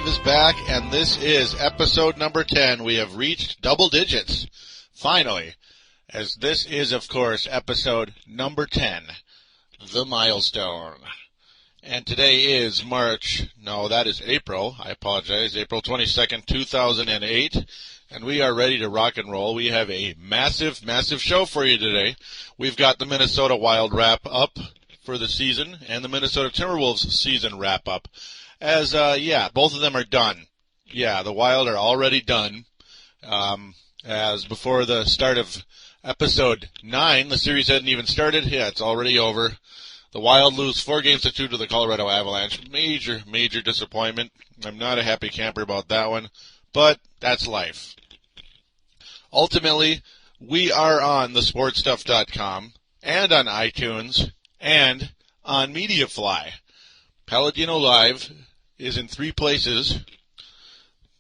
Live is back, and this is episode number 10. We have reached double digits, finally, as this is, of course, episode number 10, the milestone. And today is April, I apologize, April 22nd, 2008, and we are ready to rock and roll. We have a massive, massive show for you today. We've got the Minnesota Wild wrap-up for the season, and the Minnesota Timberwolves season wrap-up. As, both of them are done. Yeah, the Wild are already done. As before the start of episode 9, the series hadn't even started. Yeah, it's already over. The Wild lose 4-2 to the Colorado Avalanche. Major, major disappointment. I'm not a happy camper about that one, but that's life. Ultimately, we are on thesportstuff.com and on iTunes and on MediaFly. Paladino Live is in 3 places,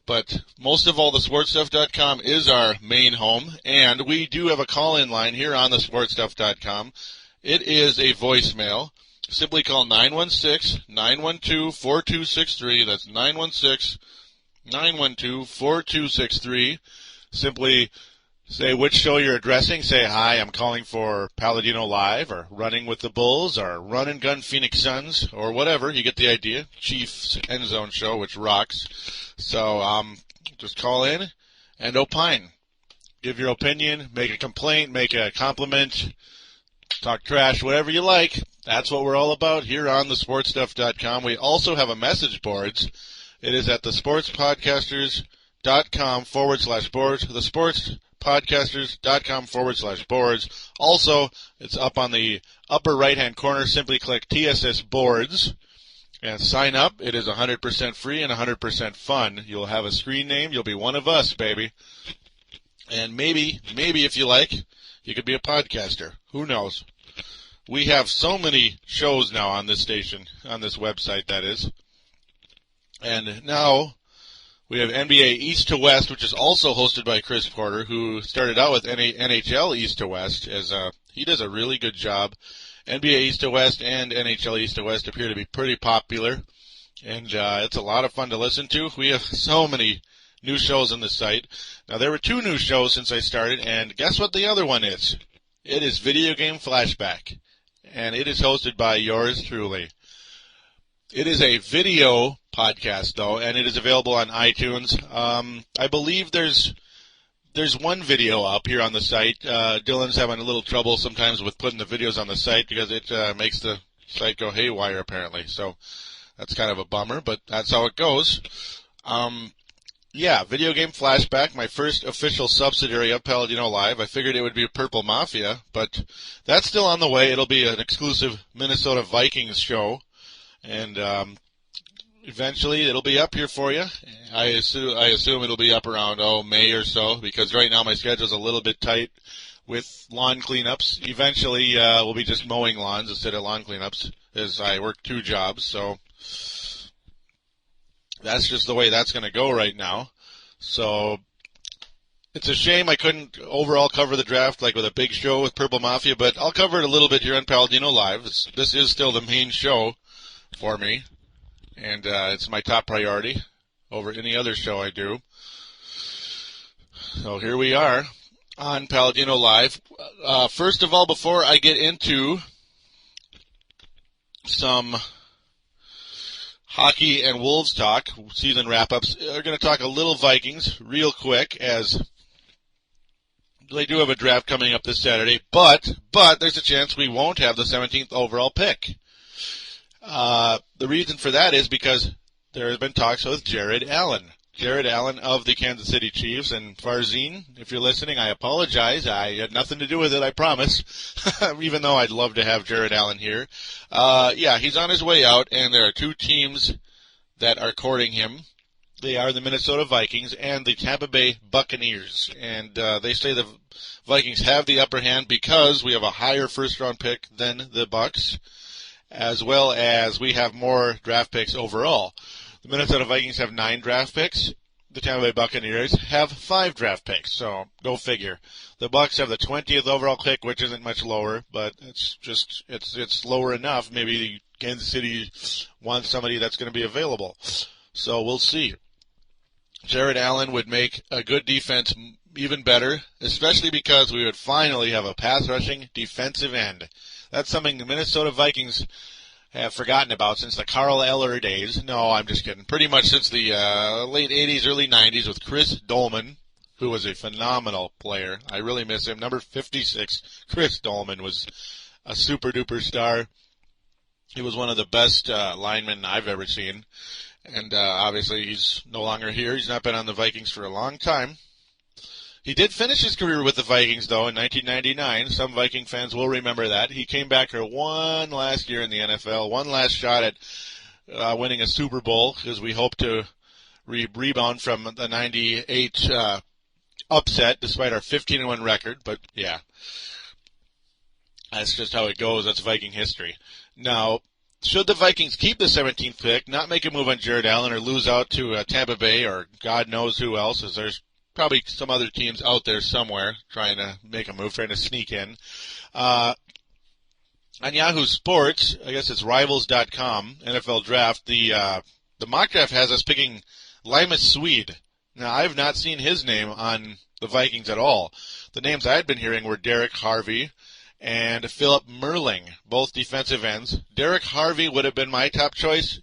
but most of all, thesportstuff.com is our main home, and we do have a call-in line here on thesportstuff.com. It is a voicemail. Simply call 916-912-4263. That's 916-912-4263. Simply say which show you're addressing. Say, hi, I'm calling for Paladino Live, or Running with the Bulls, or Run and Gun Phoenix Suns, or whatever. You get the idea. Chiefs End Zone show, which rocks. So just call in and opine. Give your opinion, make a complaint, make a compliment, talk trash, whatever you like. That's what we're all about here on thesportstuff.com. We also have a message boards. It is at thesportspodcasters.com/boards. thesportspodcasters.com/boards. Also, it's up on the upper right-hand corner. Simply click TSS Boards and sign up. It is 100% free and 100% fun. You'll have a screen name. You'll be one of us, baby. And maybe if you like, you could be a podcaster. Who knows? We have so many shows now on this station, on this website, that is. And now we have NBA East to West, which is also hosted by Chris Porter, who started out with NHL East to West, as he does a really good job. NBA East to West and NHL East to West appear to be pretty popular, and it's a lot of fun to listen to. We have so many new shows on the site. Now, there were 2 new shows since I started, and guess what the other one is? It is Video Game Flashback, and it is hosted by yours truly. It is a video podcast, though, and it is available on iTunes. I believe there's one video up here on the site. Dylan's having a little trouble sometimes with putting the videos on the site because it makes the site go haywire, apparently. So that's kind of a bummer, but that's how it goes. Video Game Flashback, my first official subsidiary of Paladino Live. I figured it would be Purple Mafia, but that's still on the way. It'll be an exclusive Minnesota Vikings show, and eventually it'll be up here for you. I assume it'll be up around, May or so, because right now my schedule's a little bit tight with lawn cleanups. Eventually we'll be just mowing lawns instead of lawn cleanups, as I work 2 jobs, so that's just the way that's going to go right now. So it's a shame I couldn't overall cover the draft like with a big show with Purple Mafia, but I'll cover it a little bit here on Paladino Live. This is still the main show for me, and it's my top priority over any other show I do. So here we are on Paladino Live. First of all, before I get into some hockey and Wolves talk, season wrap-ups, we're going to talk a little Vikings real quick, as they do have a draft coming up this Saturday, but there's a chance we won't have the 17th overall pick. The reason for that is because there has been talks with Jered Allen of the Kansas City Chiefs. And Farzine, if you're listening, I apologize. I had nothing to do with it, I promise, even though I'd love to have Jered Allen here. He's on his way out, and there are 2 teams that are courting him. They are the Minnesota Vikings and the Tampa Bay Buccaneers. And they say the Vikings have the upper hand because we have a higher first-round pick than the Bucs, as well as we have more draft picks overall. The Minnesota Vikings have 9 draft picks. The Tampa Bay Buccaneers have 5 draft picks, so go figure. The Bucs have the 20th overall pick, which isn't much lower, but it's lower enough. Maybe Kansas City wants somebody that's going to be available. So we'll see. Jered Allen would make a good defense even better, especially because we would finally have a pass-rushing defensive end. That's something the Minnesota Vikings have forgotten about since the Carl Eller days. No, I'm just kidding. Pretty much since the late 80s, early 90s with Chris Dolman, who was a phenomenal player. I really miss him. Number 56, Chris Dolman, was a super-duper star. He was one of the best linemen I've ever seen. And obviously he's no longer here. He's not been on the Vikings for a long time. He did finish his career with the Vikings, though, in 1999. Some Viking fans will remember that. He came back for one last year in the NFL, one last shot at winning a Super Bowl, because we hope to rebound from the 98 upset, despite our 15-1 record. But, yeah, that's just how it goes. That's Viking history. Now, should the Vikings keep the 17th pick, not make a move on Jered Allen, or lose out to Tampa Bay or God knows who else, as there's probably some other teams out there somewhere trying to make a move, trying to sneak in. On Yahoo Sports, I guess it's Rivals.com, NFL Draft, the mock draft has us picking Limas Swede. Now, I've not seen his name on the Vikings at all. The names I had been hearing were Derek Harvey and Philip Merling, both defensive ends. Derek Harvey would have been my top choice,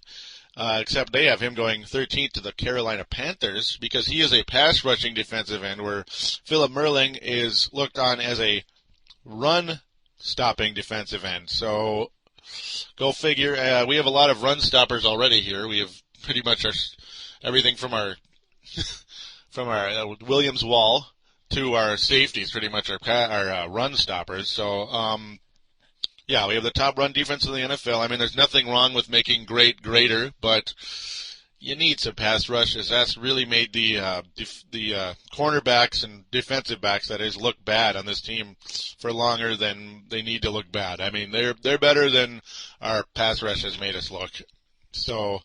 except they have him going 13th to the Carolina Panthers because he is a pass-rushing defensive end, where Philip Merling is looked on as a run-stopping defensive end. So go figure. We have a lot of run-stoppers already here. We have pretty much everything from our Williams Wall to our safeties, pretty much our run stoppers. So, yeah, we have the top run defense in the NFL. I mean, there's nothing wrong with making greater, but you need some pass rushes. That's really made the cornerbacks and defensive backs, that is, look bad on this team for longer than they need to look bad. I mean, they're better than our pass rush has made us look. So,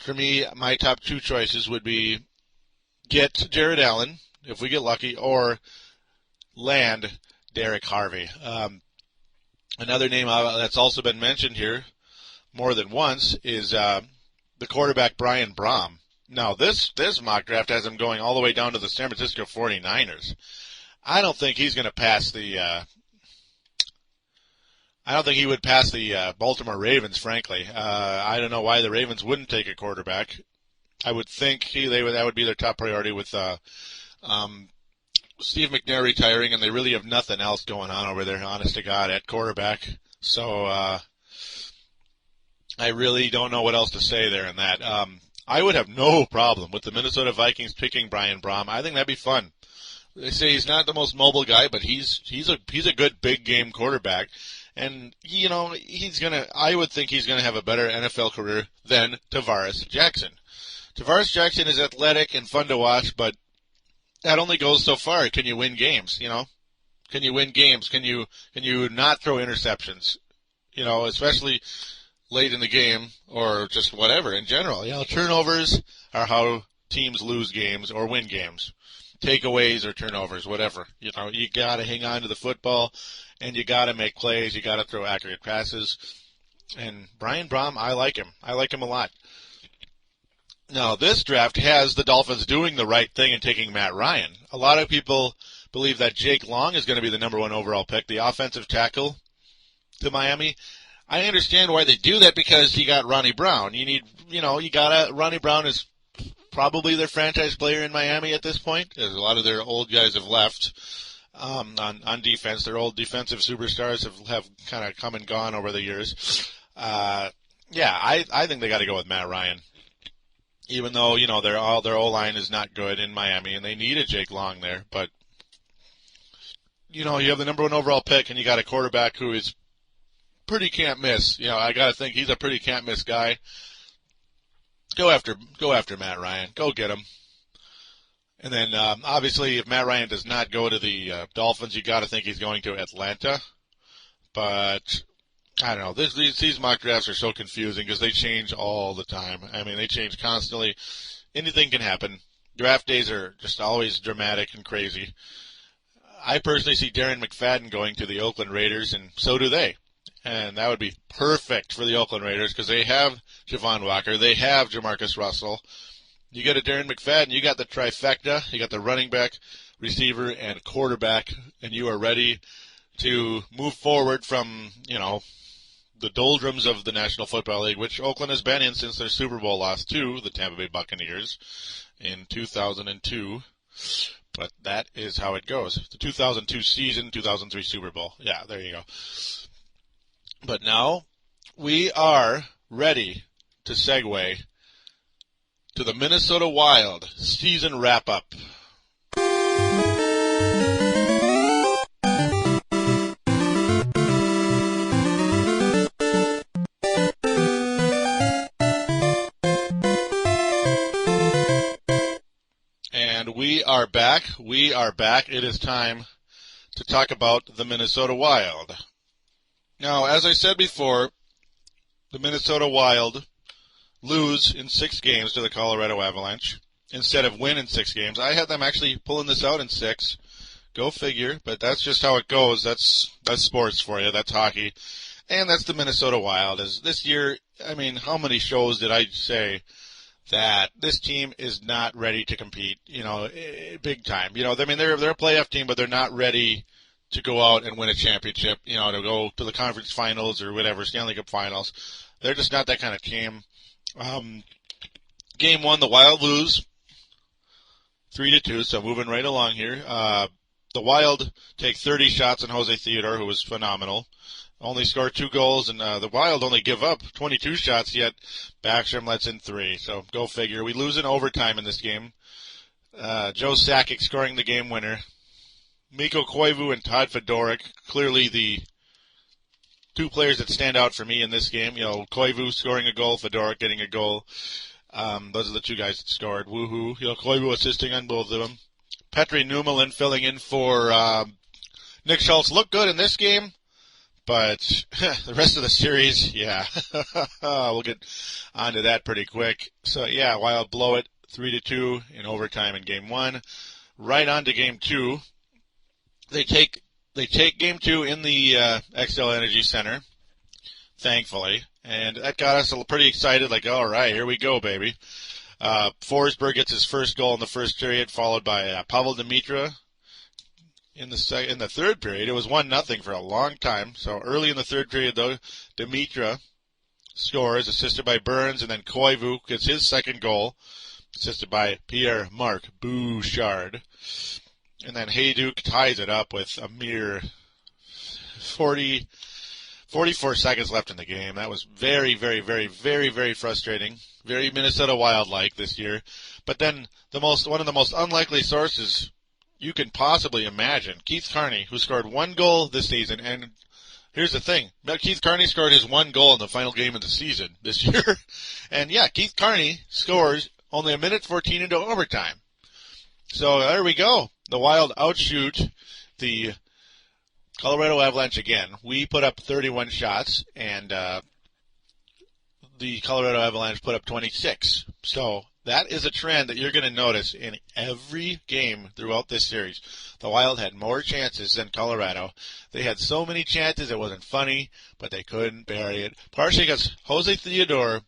for me, my top two choices would be get Jered Allen, if we get lucky, or land Derek Harvey. Another name that's also been mentioned here more than once is the quarterback Brian Brom. Now, this mock draft has him going all the way down to the San Francisco 49ers. I don't think he's going to pass the I don't think he would pass the Baltimore Ravens, frankly. I don't know why the Ravens wouldn't take a quarterback. I would think that would be their top priority with Steve McNair retiring, and they really have nothing else going on over there, honest to God, at quarterback. So I really don't know what else to say there in that. I would have no problem with the Minnesota Vikings picking Brian Brom. I think that'd be fun. They say he's not the most mobile guy, but he's a good big game quarterback. And, you know, I would think he's going to have a better NFL career than Tavares Jackson. Tavares Jackson is athletic and fun to watch, but that only goes so far. Can you win games, you know? Can you win games? Can you not throw interceptions? You know, especially late in the game or just whatever in general. You know, turnovers are how teams lose games or win games. Takeaways or turnovers, whatever. You know, you got to hang on to the football, and you got to make plays. You got to throw accurate passes. And Brian Brom, I like him. I like him a lot. Now, this draft has the Dolphins doing the right thing and taking Matt Ryan. A lot of people believe that Jake Long is going to be the number one overall pick, the offensive tackle to Miami. I understand why they do that, because you got Ronnie Brown. Ronnie Brown is probably their franchise player in Miami at this point, as a lot of their old guys have left on defense. Their old defensive superstars have kind of come and gone over the years. I think they got to go with Matt Ryan. Even though, you know, their O-line is not good in Miami, and they need a Jake Long there. But, you know, you have the number one overall pick, and you got a quarterback who is pretty can't miss. You know, I got to think he's a pretty can't miss guy. Go after Matt Ryan. Go get him. And then, obviously, if Matt Ryan does not go to the Dolphins, you got to think he's going to Atlanta. But I don't know. These mock drafts are so confusing because they change all the time. I mean, they change constantly. Anything can happen. Draft days are just always dramatic and crazy. I personally see Darren McFadden going to the Oakland Raiders, and so do they. And that would be perfect for the Oakland Raiders because they have Javon Walker. They have Jamarcus Russell. You get a Darren McFadden. You got the trifecta. You got the running back, receiver, and quarterback. And you are ready to move forward from, the doldrums of the National Football League, which Oakland has been in since their Super Bowl loss to the Tampa Bay Buccaneers in 2002. But that is how it goes. The 2002 season, 2003 Super Bowl. Yeah, there you go. But now we are ready to segue to the Minnesota Wild season wrap-up. And we are back. We are back. It is time to talk about the Minnesota Wild. Now, as I said before, the Minnesota Wild lose in 6 games to the Colorado Avalanche instead of win in 6 games. I had them actually pulling this out in 6. Go figure, but that's just how it goes. That's sports for you. That's hockey. And that's the Minnesota Wild. As this year, how many shows did I say that this team is not ready to compete, big time. They're a playoff team, but they're not ready to go out and win a championship, to go to the conference finals or whatever, Stanley Cup finals. They're just not that kind of team. Game 1, the Wild lose 3-2, so moving right along here. The Wild take 30 shots on Jose Theodore, who was phenomenal. Only scored 2 goals, and the Wild only give up 22 shots, yet Backstrom lets in 3. So go figure. We lose in overtime in this game. Joe Sakic scoring the game winner. Mikko Koivu and Todd Fedoruk, clearly the 2 players that stand out for me in this game. Koivu scoring a goal, Fedoruk getting a goal. Those are the 2 guys that scored. Woohoo. Koivu assisting on both of them. Petri Numelin filling in for Nick Schultz. Looked good in this game, but the rest of the series, yeah. We'll get onto that pretty quick. So, yeah, Wild blow it 3-2 in overtime in Game 1. Right on to Game 2. They take Game 2 in the XL Energy Center, thankfully, and that got us pretty excited, like, all right, here we go, baby. Forsberg gets his first goal in the first period, followed by Pavel Demitra in the third period. It was 1-0 for a long time, so early in the third period, though, Demitra scores, assisted by Burns, and then Koivu gets his second goal, assisted by Pierre-Marc Bouchard. And then Hayduk ties it up with a mere 44 seconds left in the game. That was very, very, very, very, very frustrating. Very Minnesota Wild-like this year. But then one of the most unlikely sources you can possibly imagine, Keith Carney, who scored 1 goal this season. And here's the thing. Keith Carney scored his 1 goal in the final game of the season this year. And, yeah, Keith Carney scores only a minute 14 into overtime. So there we go. The Wild outshoot the Colorado Avalanche again. We put up 31 shots, and the Colorado Avalanche put up 26. So that is a trend that you're going to notice in every game throughout this series. The Wild had more chances than Colorado. They had so many chances it wasn't funny, but they couldn't bury it. Partially because Jose Theodore,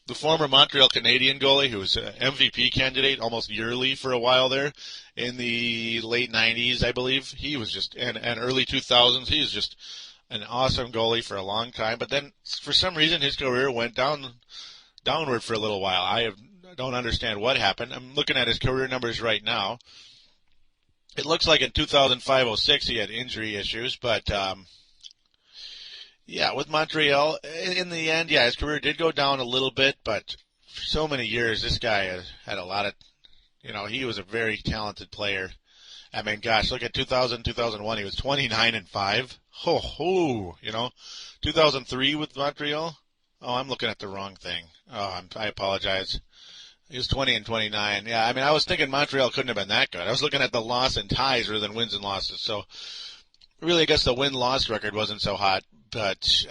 the former Montreal Canadian goalie, who was an MVP candidate almost yearly for a while there in the late 90s, I believe. He was just, and early 2000s, he was just an awesome goalie for a long time. But then, for some reason, his career went downward for a little while. I don't understand what happened. I'm looking at his career numbers right now. It looks like in 2005-06 he had injury issues, but yeah, with Montreal, in the end, yeah, his career did go down a little bit, but for so many years, this guy had a lot of, he was a very talented player. I mean, gosh, look at 2000, 2001, he was 29-5. 2003 with Montreal. Oh, I'm looking at the wrong thing. Oh, I apologize. He was 20-29. Yeah, I mean, I was thinking Montreal couldn't have been that good. I was looking at the loss and ties rather than wins and losses. So, really, I guess the win-loss record wasn't so hot. But,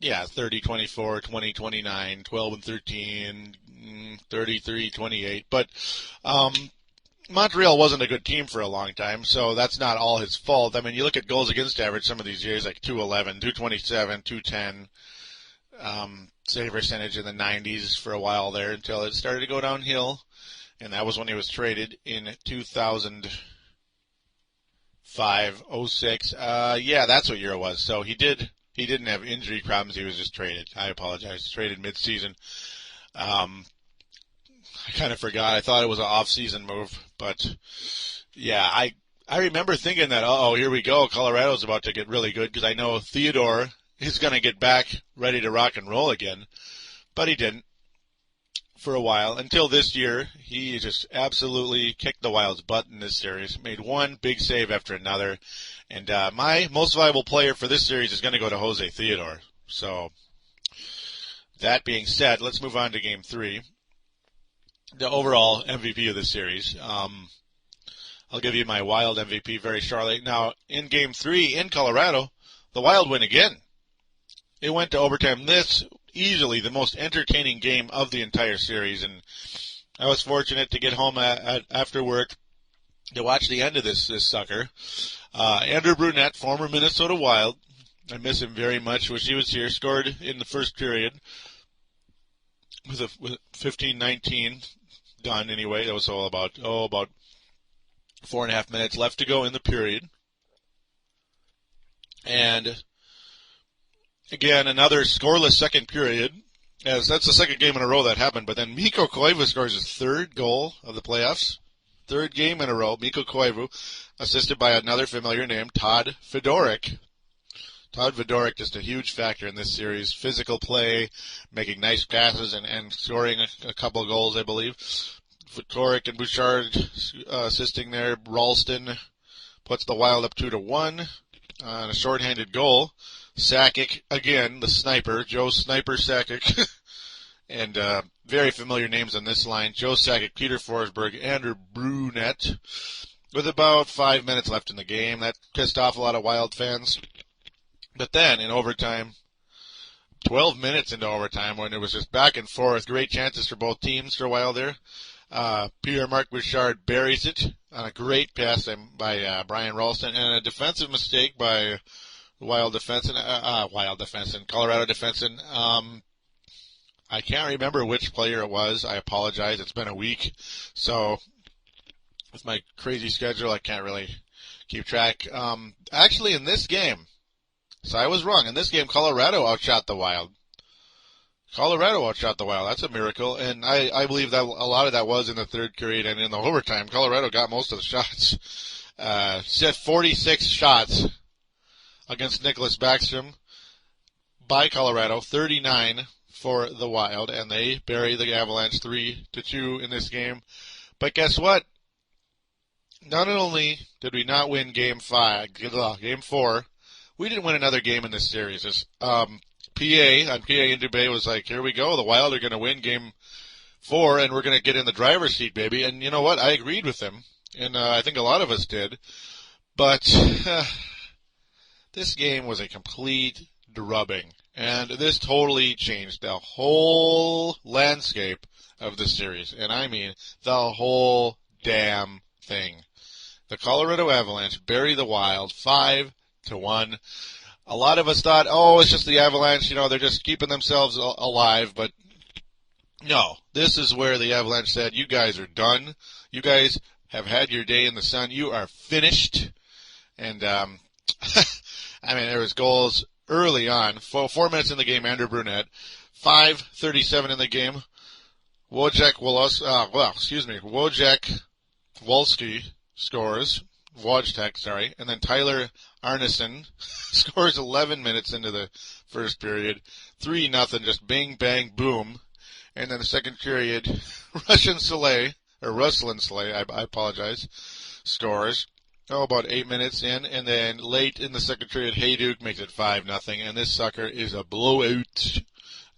yeah, 30-24, 20-29, 12-13, 33-28. But, Montreal wasn't a good team for a long time, so that's not all his fault. I mean, you look at goals against average some of these years, like 211, 227, 210, save percentage in the 90s for a while there until it started to go downhill, and that was when he was traded in 2005, 06. Yeah, that's what year it was. So he didn't have injury problems. He was just traded. I apologize. Traded mid-season. I kind of forgot. I thought it was an off-season move, but yeah, I remember thinking that, here we go. Colorado's about to get really good because I know Theodore is going to get back ready to rock and roll again, but he didn't for a while until this year. He just absolutely kicked the Wild's butt in this series, made one big save after another, and my most valuable player for this series is going to go to Jose Theodore. So that being said, let's move on to Game 3. The overall MVP of this series. I'll give you my Wild MVP very shortly. Now, in Game 3 in Colorado, the Wild win again. It went to overtime. This easily the most entertaining game of the entire series, and I was fortunate to get home after work to watch the end of this sucker. Andrew Brunette, former Minnesota Wild, I miss him very much. Wish he was here. Scored in the first period with 15-19 done anyway. That was all about 4.5 minutes left to go in the period. And again, another scoreless second period, as that's the second game in a row that happened. But then Mikko Koivu scores his third goal of the playoffs. Third game in a row. Mikko Koivu, assisted by another familiar name, Todd Fedoruk. Todd Fedoruk just a huge factor in this series. Physical play, making nice passes, and scoring a couple of goals, I believe. Fedoruk and Bouchard assisting there. Ralston puts the Wild up 2-1 on a shorthanded goal. Sakic, again, the sniper, Joe Sniper Sakic. And very familiar names on this line. Joe Sakic, Peter Forsberg, Andrew Brunette. With about 5 minutes left in the game. That pissed off a lot of Wild fans. But then, in overtime, 12 minutes into overtime, when it was just back and forth, great chances for both teams for a while there. Pierre-Marc Bouchard buries it on a great pass by Brian Ralston, and a defensive mistake by Colorado defenseman. I can't remember which player it was. I apologize. It's been a week, so with my crazy schedule, I can't really keep track. Actually, in this game, so I was wrong. In this game, Colorado outshot the Wild. That's a miracle, and I believe that a lot of that was in the third period and in the overtime. Colorado got most of the shots. Set 46 shots against Nicholas Backstrom by Colorado, 39 for the Wild, and they bury the Avalanche 3-2 in this game. But guess what? Not only did we not win Game 4, we didn't win another game in this series. PA in Dubé was like, here we go, the Wild are going to win Game 4, and we're going to get in the driver's seat, baby. And you know what? I agreed with him, and I think a lot of us did. But this game was a complete drubbing, and this totally changed the whole landscape of the series, and I mean the whole damn thing. The Colorado Avalanche bury the Wild 5-1. A lot of us thought, it's just the Avalanche, they're just keeping themselves alive, but no, this is where the Avalanche said, you guys are done. You guys have had your day in the sun. You are finished. And, I mean, there was goals early on. 4 minutes in the game, Andrew Brunette. 5:37 in the game. Wojciech Wolski scores. Wojtek, and then Tyler Arneson scores 11 minutes into the first period. 3-0, just bang, bang, boom. And then the second period, Ruslan Salei, I apologize, scores. About 8 minutes in, and then late in the second period, Hayduk makes it 5-0, and this sucker is a blowout,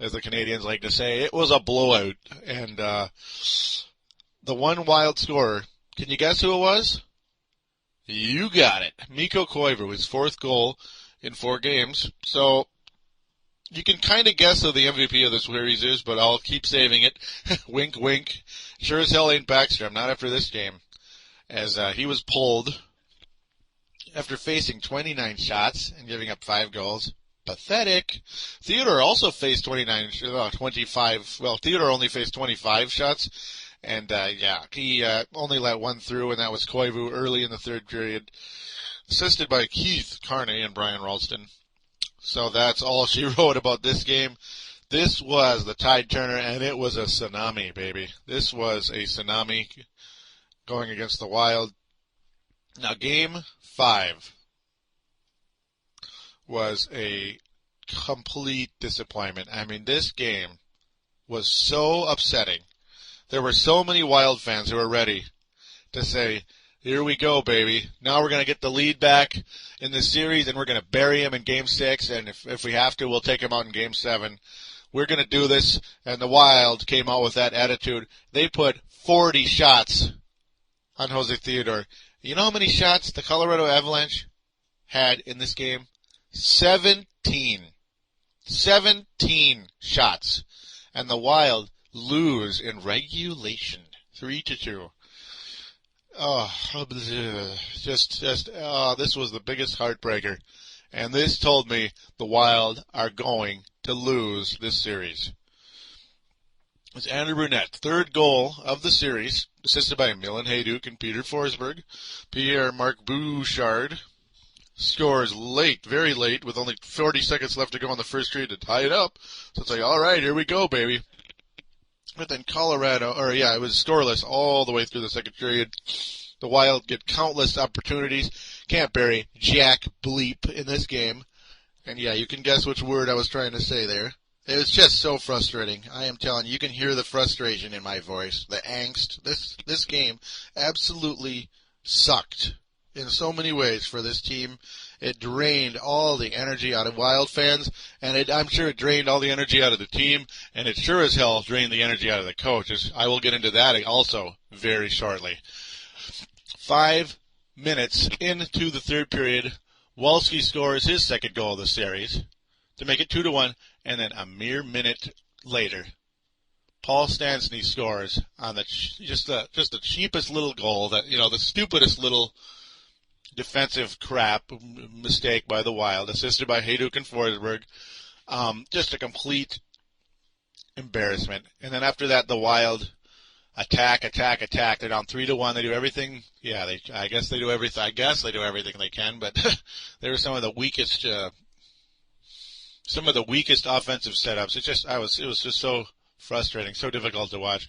as the Canadians like to say. It was a blowout, and the one Wild scorer, can you guess who it was? You got it. Mikko Koivu, his 4th goal in 4 games. So you can kind of guess who the MVP of this series is, but I'll keep saving it. Wink, wink. Sure as hell ain't Backstrom, not after this game. as he was pulled after facing 29 shots and giving up 5 goals. Pathetic. Theodore also faced 25. Well, Theodore only faced 25 shots. And, he only let one through, and that was Koivu early in the third period, assisted by Keith Carney and Brian Ralston. So that's all she wrote about this game. This was the tide turner, and it was a tsunami, baby. This was a tsunami going against the Wild. Now, Game 5 was a complete disappointment. I mean, this game was so upsetting. There were so many Wild fans who were ready to say, here we go, baby. Now we're going to get the lead back in the series, and we're going to bury him in Game 6, and if we have to, we'll take him out in Game 7. We're going to do this, and the Wild came out with that attitude. They put 40 shots on Jose Theodore. You know how many shots the Colorado Avalanche had in this game? 17. 17 shots. And the Wild lose in regulation, 3-2. This was the biggest heartbreaker. And this told me the Wild are going to lose this series. It's Andrew Brunette, third goal of the series, assisted by Milan Hajduk and Peter Forsberg. Pierre-Marc Bouchard scores late, very late, with only 40 seconds left to go in the first period to tie it up. So it's like, all right, here we go, baby. But then it was scoreless all the way through the second period. The Wild get countless opportunities. Can't bury jack bleep in this game. And yeah, you can guess which word I was trying to say there. It was just so frustrating. I am telling you, you can hear the frustration in my voice, the angst. This game absolutely sucked in so many ways for this team. It drained all the energy out of Wild fans, and I'm sure it drained all the energy out of the team, and it sure as hell drained the energy out of the coaches. I will get into that also very shortly. 5 minutes into the third period, Wolski scores his second goal of the series to make it 2-1, and then a mere minute later, Paul Stastny scores on just the cheapest little goal, the stupidest little defensive crap mistake by the Wild, assisted by Hajduk and Forsberg. Just a complete embarrassment. And then after that, the Wild attack. They're down 3-1. They do everything. Yeah, I guess they do everything. I guess they do everything they can. But they were some of the weakest offensive setups. It was just so frustrating, so difficult to watch.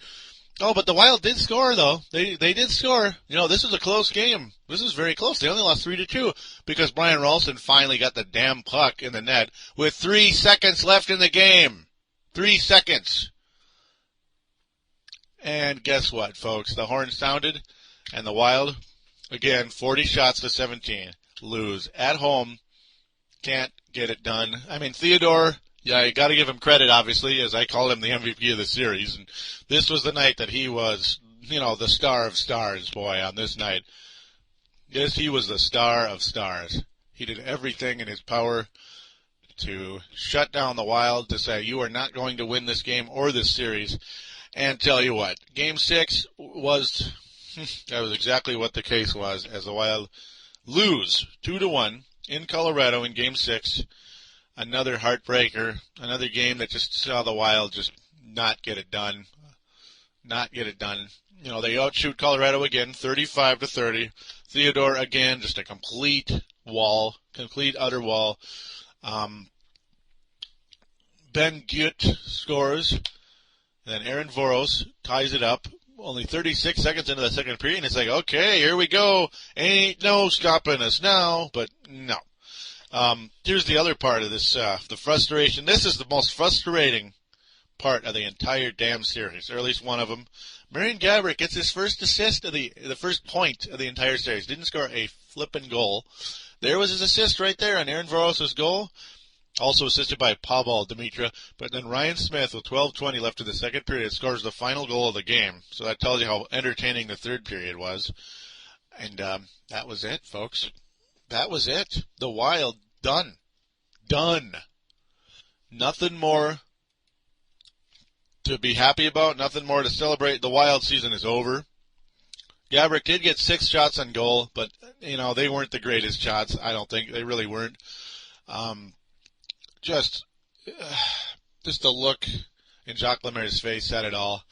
Oh, but the Wild did score, though. They did score. This was a close game. This was very close. They only lost 3-2 because Brian Ralston finally got the damn puck in the net with 3 seconds left in the game. 3 seconds. And guess what, folks? The horn sounded, and the Wild, again, 40 shots to 17, lose. At home, can't get it done. I mean, Theodore, yeah, you got to give him credit, obviously, as I call him the MVP of the series. And this was the night that he was, the star of stars, boy, on this night. Yes, he was the star of stars. He did everything in his power to shut down the Wild, to say, you are not going to win this game or this series. And tell you what, Game 6 was, that was exactly what the case was, as the Wild lose 2-1 in Colorado in Game 6. Another heartbreaker, another game that just saw the Wild just not get it done. They outshoot Colorado again, 35-30. Theodore again, just a complete utter wall. Ben Gutt scores. Then Aaron Voros ties it up. Only 36 seconds into the second period, and it's like, okay, here we go. Ain't no stopping us now. But no. Here's the other part of this, the frustration. This is the most frustrating part of the entire damn series, or at least one of them. Marian Gaborik gets his first assist of the first point of the entire series. Didn't score a flippin' goal. There was his assist right there on Aaron Voros' goal. Also assisted by Pavel Dimitra. But then Ryan Smith, with 12:20 left in the second period, scores the final goal of the game. So that tells you how entertaining the third period was. And that was it, folks. That was it. The Wild, done. Nothing more to be happy about. Nothing more to celebrate. The Wild season is over. Gabrick did get 6 shots on goal, but, they weren't the greatest shots. I don't think. They really weren't. Just the look in Jacques Lemaire's face said it all.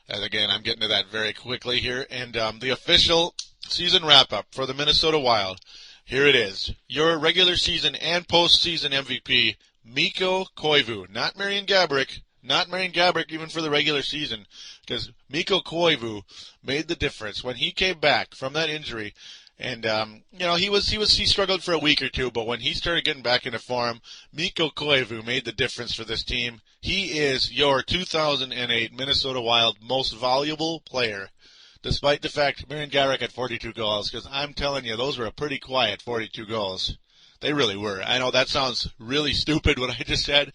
And again, I'm getting to that very quickly here. And the official season wrap-up for the Minnesota Wild. Here it is. Your regular season and postseason MVP, Mikko Koivu. Not Marian Gaborik. Not Marian Gaborik even for the regular season. Because Mikko Koivu made the difference. When he came back from that injury, and, he struggled for a week or two, but when he started getting back into form, Mikko Koivu made the difference for this team. He is your 2008 Minnesota Wild most valuable player, despite the fact Marian Gaborik had 42 goals, because I'm telling you, those were a pretty quiet 42 goals. They really were. I know that sounds really stupid what I just said,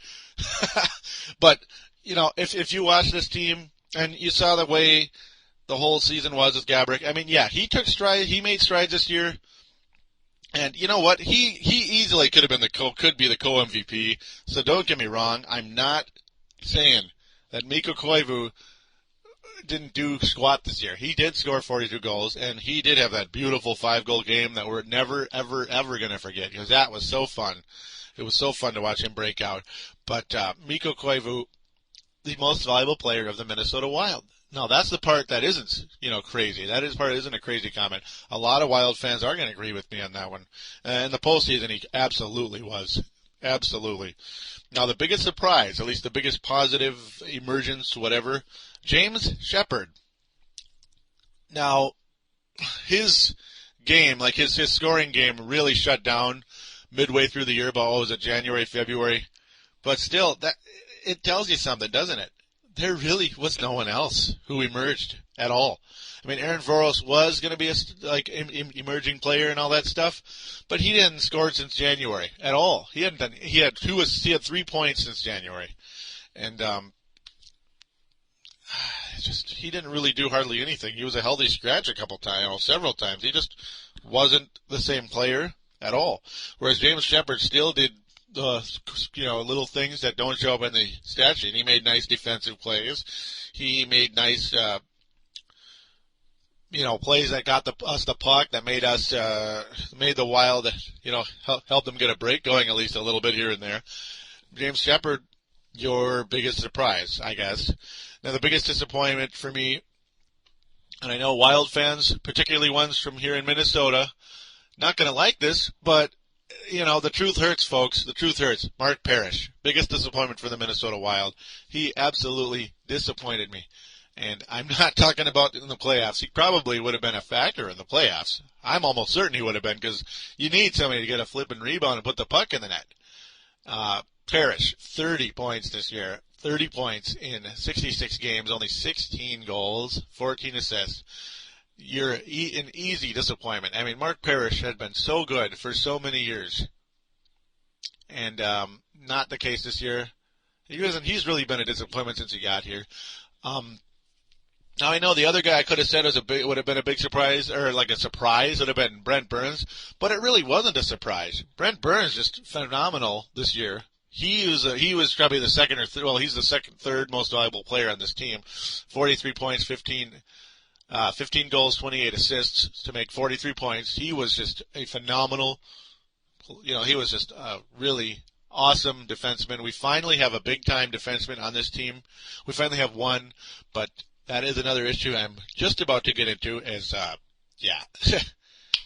but, if you watch this team, and you saw the way the whole season was with Gaborik. I mean, yeah, he took strides. He made strides this year. And you know what? He easily could be the co-MVP. So don't get me wrong. I'm not saying that Mikko Koivu didn't do squat this year. He did score 42 goals, and he did have that beautiful 5-goal game that we're never, ever, ever going to forget, because that was so fun. It was so fun to watch him break out. But Mikko Koivu, the most valuable player of the Minnesota Wild. No, that's the part that isn't, crazy. That part isn't a crazy comment. A lot of Wild fans are going to agree with me on that one. And the postseason, he absolutely was. Absolutely. Now, the biggest surprise, at least the biggest positive emergence, whatever, James Jered. Now, his game, like his scoring game, really shut down midway through the year, about, January, February. But still, it tells you something, doesn't it? There really was no one else who emerged at all. I mean, Aaron Voros was going to be emerging player and all that stuff, but he didn't score since January at all. He had 3 points since January, and he didn't really do hardly anything. He was a healthy scratch several times. He just wasn't the same player at all. Whereas James Jered still did little things that don't show up in the stat sheet. He made nice defensive plays. He made nice, plays that got us the puck, that made us, made the Wild, help them get a break going at least a little bit here and there. James Jered, your biggest surprise, I guess. Now, the biggest disappointment for me, and I know Wild fans, particularly ones from here in Minnesota, not going to like this, but the truth hurts, folks. The truth hurts. Mark Parrish, biggest disappointment for the Minnesota Wild. He absolutely disappointed me. And I'm not talking about in the playoffs. He probably would have been a factor in the playoffs. I'm almost certain he would have been, because you need somebody to get a flip and rebound and put the puck in the net. Parrish, 30 points this year. 30 points in 66 games, only 16 goals, 14 assists. You're an easy disappointment. I mean, Mark Parrish had been so good for so many years, and not the case this year. He's really been a disappointment since he got here. Now, I know the other guy I could have said would have been a big surprise, or like a surprise, would have been Brent Burns, but it really wasn't a surprise. Brent Burns just phenomenal this year. He was probably the second or third. Well, he's the third most valuable player on this team. 43 points, 15 goals, 28 assists to make 43 points. He was just a phenomenal, he was just a really awesome defenseman. We finally have a big-time defenseman on this team. We finally have one, but that is another issue I'm just about to get into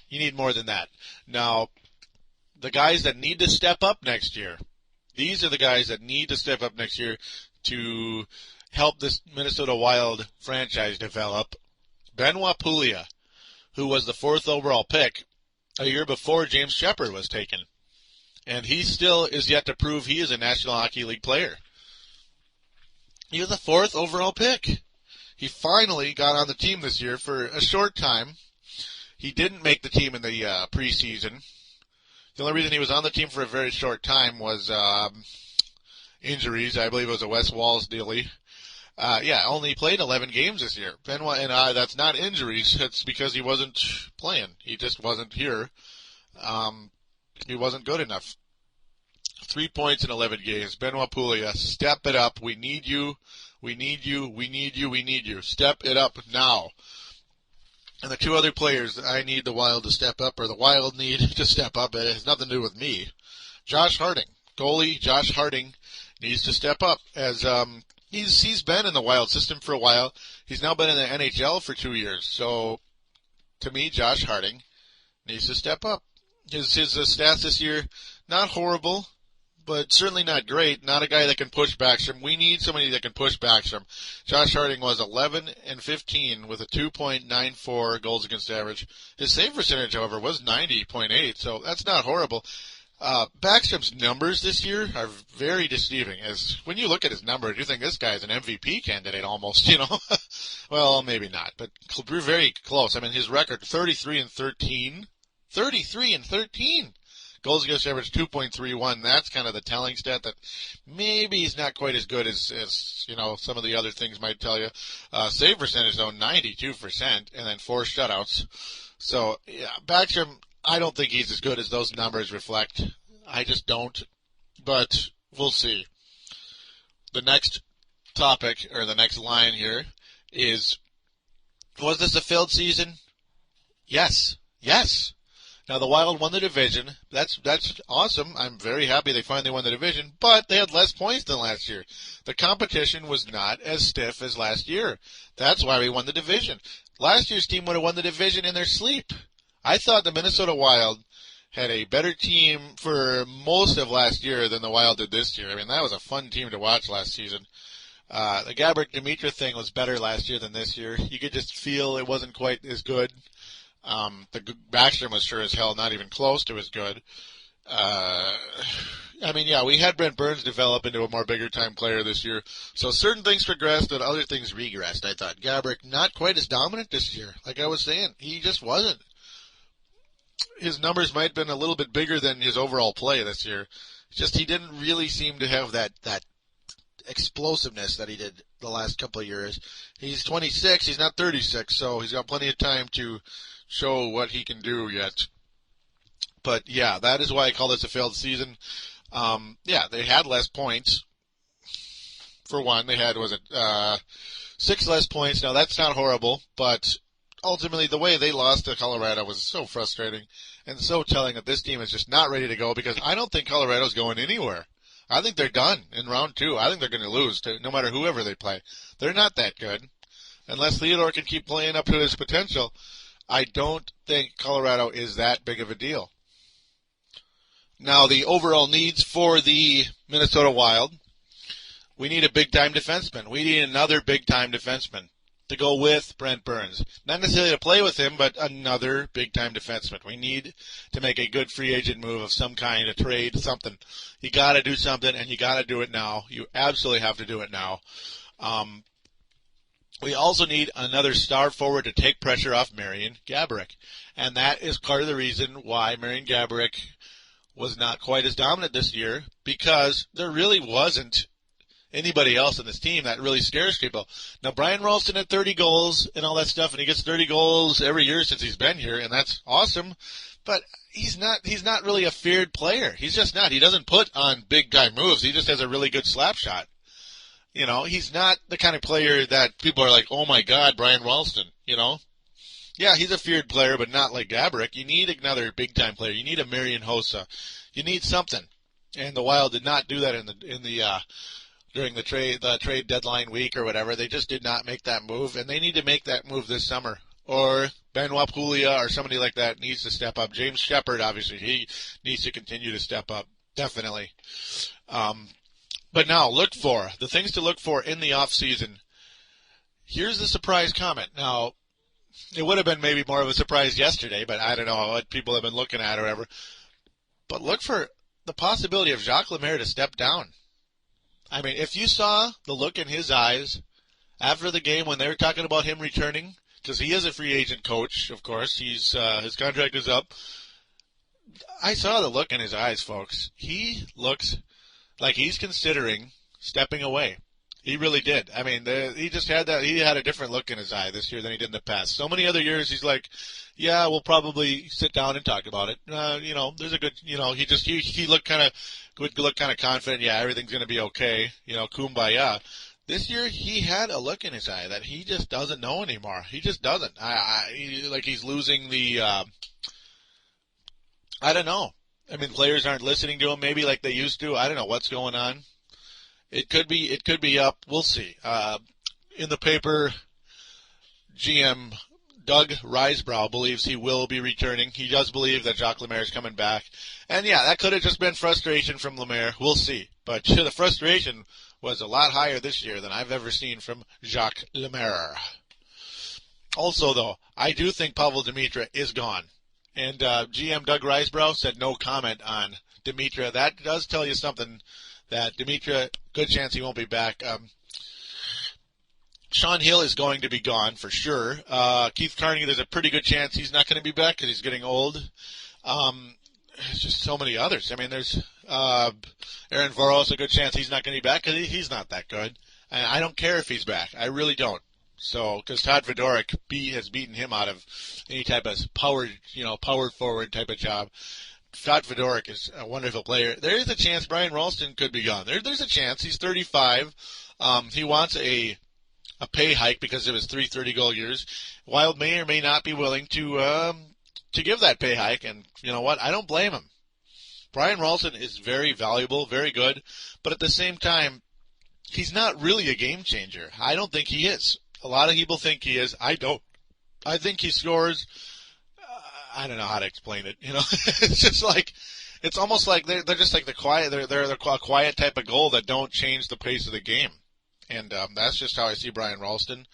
you need more than that. Now, the guys that need to step up next year, these are the guys that need to step up next year to help this Minnesota Wild franchise develop. Benoit Pouliot, who was the 4th overall pick a year before James Jered was taken. And he still is yet to prove he is a National Hockey League player. He was the 4th overall pick. He finally got on the team this year for a short time. He didn't make the team in the preseason. The only reason he was on the team for a very short time was injuries. I believe it was a Wes Walz dealie. Only played 11 games this year. Benoit, and that's not injuries. It's because he wasn't playing. He just wasn't here. He wasn't good enough. 3 points in 11 games. Benoit Pouliot, step it up. We need you. We need you. We need you. We need you. Step it up now. And the two other players that I need the Wild to step up, or the Wild need to step up, it has nothing to do with me. Josh Harding, goalie Josh Harding, needs to step up as he's been in the Wild system for a while. He's now been in the NHL for 2 years. So to me, Josh Harding needs to step up. His stats this year, not horrible, but certainly not great. Not a guy that can push Backstrom. We need somebody that can push Backstrom. Josh Harding was 11-15 with a 2.94 goals against average. His save percentage, however, was 90.8, so that's not horrible. Backstrom's numbers this year are very deceiving. As when you look at his numbers, you think this guy is an MVP candidate almost, you know. Well, maybe not, but we're very close. I mean, his record, 33-13. 33-13. Goals against average 2.31. That's kind of the telling stat that maybe he's not quite as good as you know, some of the other things might tell you. Save percentage, though, 92%, and then 4 shutouts. So, yeah, Backstrom, I don't think he's as good as those numbers reflect. I just don't. But we'll see. The next topic, or the next line here, is, was this a failed season? Yes. Yes. Now, the Wild won the division. That's awesome. I'm very happy they finally won the division, but they had less points than last year. The competition was not as stiff as last year. That's why we won the division. Last year's team would have won the division in their sleep. I thought the Minnesota Wild had a better team for most of last year than the Wild did this year. I mean, that was a fun team to watch last season. The Gaborik-Dimitra thing was better last year than this year. You could just feel it wasn't quite as good. The Backstrom was sure as hell not even close to as good. I mean, yeah, we had Brent Burns develop into a more bigger time player this year. So certain things progressed and other things regressed, I thought. Gaborik, not quite as dominant this year. Like I was saying, he just wasn't. His numbers might have been a little bit bigger than his overall play this year. Just he didn't really seem to have that explosiveness that he did the last couple of years. He's 26, he's not 36, so he's got plenty of time to show what he can do yet. But yeah, that is why I call this a failed season. Yeah, they had less points. For one, they had, 6 less points. Now that's not horrible, but ultimately the way they lost to Colorado was so frustrating and so telling that this team is just not ready to go, because I don't think Colorado's going anywhere. I think they're done in round 2. I think they're going to lose to no matter whoever they play. They're not that good. Unless Theodore can keep playing up to his potential, I don't think Colorado is that big of a deal. Now, the overall needs for the Minnesota Wild, we need a big-time defenseman. We need another big-time defenseman to go with Brent Burns. Not necessarily to play with him, but another big-time defenseman. We need to make a good free agent move of some kind, a trade, something. You got to do something, and you got to do it now. You absolutely have to do it now. We also need another star forward to take pressure off Marian Gaborik. And that is part of the reason why Marian Gaborik was not quite as dominant this year, because there really wasn't anybody else on this team that really scares people. Now, Brian Ralston had 30 goals and all that stuff, and he gets 30 goals every year since he's been here, and that's awesome. But he's not really a feared player. He's just not. He doesn't put on big-time moves. He just has a really good slap shot. You know, he's not the kind of player that people are like, oh my God, Brian Ralston, you know. Yeah, he's a feared player, but not like Gaborik. You need another big-time player. You need a Marian Hossa. You need something. And the Wild did not do that during the trade deadline week or whatever. They just did not make that move, and they need to make that move this summer. Or Benoit Pouliot or somebody like that needs to step up. James Shepard, obviously, he needs to continue to step up, definitely. But now, look for the things to look for in the off season. Here's the surprise comment. Now, it would have been maybe more of a surprise yesterday, but I don't know what people have been looking at or whatever. But look for the possibility of Jacques Lemaire to step down. I mean, if you saw the look in his eyes after the game when they were talking about him returning, because he is a free agent coach, of course, his contract is up. I saw the look in his eyes, folks. He looks like he's considering stepping away. He really did. I mean, he just had that. He had a different look in his eye this year than he did in the past. So many other years, he's like, yeah, we'll probably sit down and talk about it. You know, there's a good, you know, he looked kind of, would look kind of confident. Yeah, everything's going to be okay. You know, kumbaya. this year he had a look in his eye that he just doesn't know anymore. He just doesn't. Like he's losing the, I don't know. I mean, players aren't listening to him maybe like they used to. I don't know what's going on. It could be up. We'll see. In the paper, GM Doug Risebrough believes he will be returning. He does believe that Jacques Lemaire is coming back. And yeah, that could have just been frustration from Lemaire. We'll see. But the frustration was a lot higher this year than I've ever seen from Jacques Lemaire. Also, though, I do think Pavel Demitra is gone. And GM Doug Risebrough said no comment on Demitra. That does tell you something, that Demitra, good chance he won't be back. Sean Hill is going to be gone for sure. Keith Carney, there's a pretty good chance he's not going to be back because he's getting old. There's just so many others. I mean, there's Aaron Voros, a good chance he's not going to be back because he's not that good. And I don't care if he's back. I really don't. So, because Todd Fedoruk has beaten him out of any type of power forward type of job. Todd Fedoruk is a wonderful player. There is a chance Brian Ralston could be gone. There's a chance. He's 35. He wants a pay hike because of his 3 30-goal years. Wild may or may not be willing to give that pay hike, and you know what? I don't blame him. Brian Ralston is very valuable, very good, but at the same time, he's not really a game changer. I don't think he is. A lot of people think he is. I don't. I think he scores. I don't know how to explain it. You know, it's just like, it's almost like they're just like the quiet. They're a quiet type of goal that don't change the pace of the game. And that's just how I see Brian Ralston.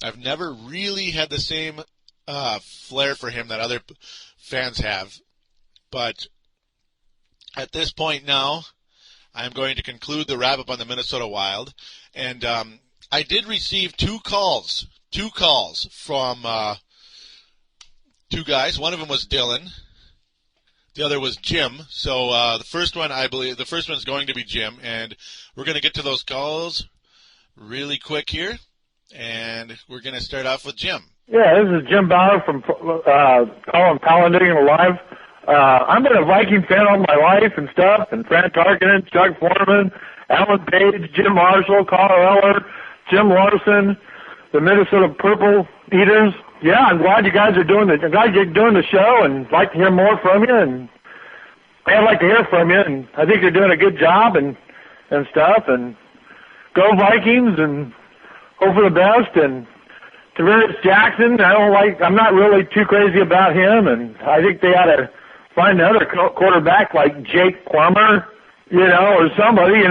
I've never really had the same flair for him that other fans have. But at this point now, I'm going to conclude the wrap-up on the Minnesota Wild. And I did receive two calls from two guys. One of them was Dylan. The other was Jim. So the first one, I believe, the first one's going to be Jim. And we're going to get to those calls really quick here, and we're going to start off with Jim. Yeah, this is Jim Bauer from calling Paladino Live. I've been a Viking fan all my life and stuff, and Fran Tarkinen, Chuck Foreman, Alan Page, Jim Marshall, Carl Eller, Jim Larson, the Minnesota Purple Eaters. Yeah, I'm glad you guys are doing I'm glad you're doing the show, and like to hear more from you, and I'd like to hear from you, and I think you're doing a good job and stuff, and go Vikings, and hope for the best. And Tavares Jackson, I'm not really too crazy about him, and I think they ought to find another quarterback like Jake Plummer, or somebody,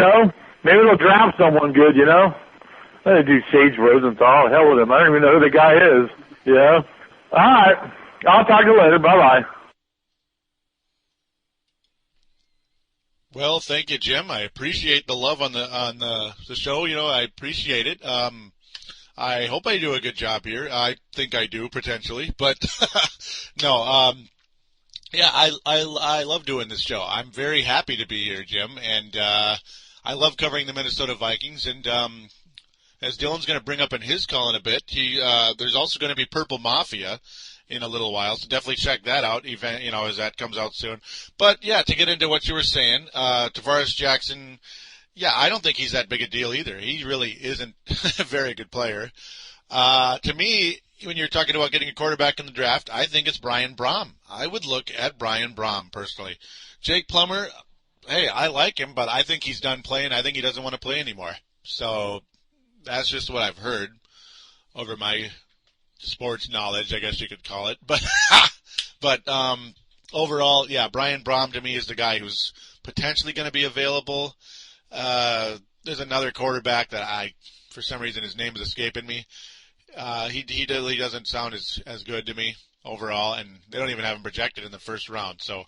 Maybe they'll draft someone good, They do Sage Rosenthal. Hell with him. I don't even know who the guy is, All right. I'll talk to you later. Bye-bye. Well, thank you, Jim. I appreciate the love on the show. I appreciate it. I hope I do a good job here. I think I do potentially, but no. Yeah, I love doing this show. I'm very happy to be here, Jim, and I love covering the Minnesota Vikings. And as Dylan's going to bring up in his call in a bit, there's also going to be Purple Mafia in a little while, so definitely check that out, as that comes out soon. But, yeah, to get into what you were saying, Tavares Jackson, yeah, I don't think he's that big a deal either. He really isn't a very good player. To me, when you're talking about getting a quarterback in the draft, I think it's Brian Braum. I would look at Brian Braum, personally. Jake Plummer, hey, I like him, but I think he's done playing. I think he doesn't want to play anymore. So that's just what I've heard over my sports knowledge, I guess you could call it. But overall, yeah, Brian Braum to me is the guy who's potentially going to be available. There's another quarterback that for some reason his name is escaping me. He really doesn't sound as good to me overall, and they don't even have him projected in the first round. So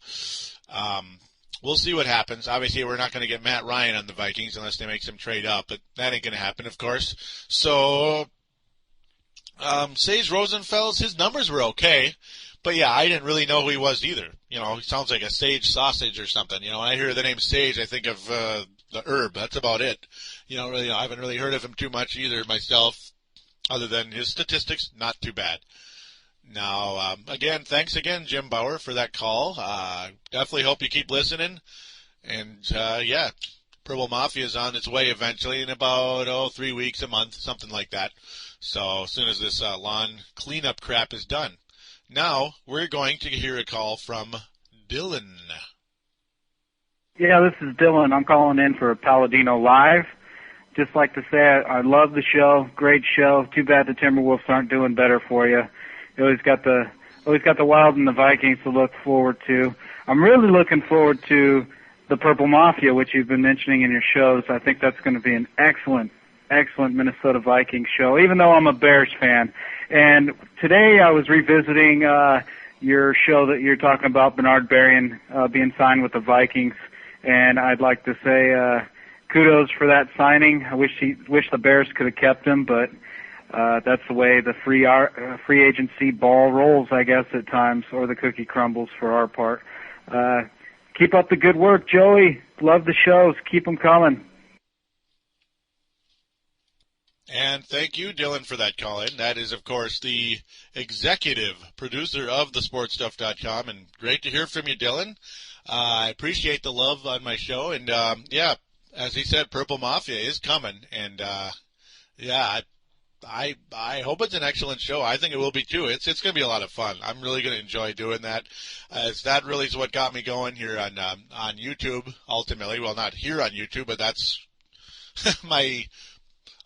we'll see what happens. Obviously, we're not going to get Matt Ryan on the Vikings unless they make some trade up, but that ain't going to happen, of course. So Sage Rosenfels, his numbers were okay, but yeah, I didn't really know who he was either. He sounds like a sage sausage or something. When I hear the name Sage, I think of the herb. That's about it. Really, I haven't really heard of him too much either myself, other than his statistics, not too bad. Now, again, thanks again, Jim Bauer, for that call. Definitely hope you keep listening. And, yeah, Purple Mafia is on its way eventually in about 3 weeks, a month, something like that. So as soon as this lawn cleanup crap is done. Now we're going to hear a call from Dylan. Yeah, this is Dylan. I'm calling in for Paladino Live. Just like to say I love the show. Great show. Too bad the Timberwolves aren't doing better for you. You always got the Wild and the Vikings to look forward to. I'm really looking forward to the Purple Mafia, which you've been mentioning in your shows. I think that's going to be an excellent Minnesota Vikings show, even though I'm a Bears fan. And today I was revisiting your show that you're talking about, Bernard Berrien being signed with the Vikings, and I'd like to say kudos for that signing. I wish the Bears could have kept him, but that's the way the free agency ball rolls, I guess, at times, or the cookie crumbles for our part. Keep up the good work, Joey. Love the shows. Keep them coming. And thank you, Dylan, for that call-in. That is, of course, the executive producer of thesportstuff.com, and great to hear from you, Dylan. I appreciate the love on my show, and, yeah, as he said, Purple Mafia is coming, and, yeah, I hope it's an excellent show. I think it will be too. It's going to be a lot of fun. I'm really going to enjoy doing that. That really is what got me going here on YouTube. Ultimately, well, not here on YouTube, but that's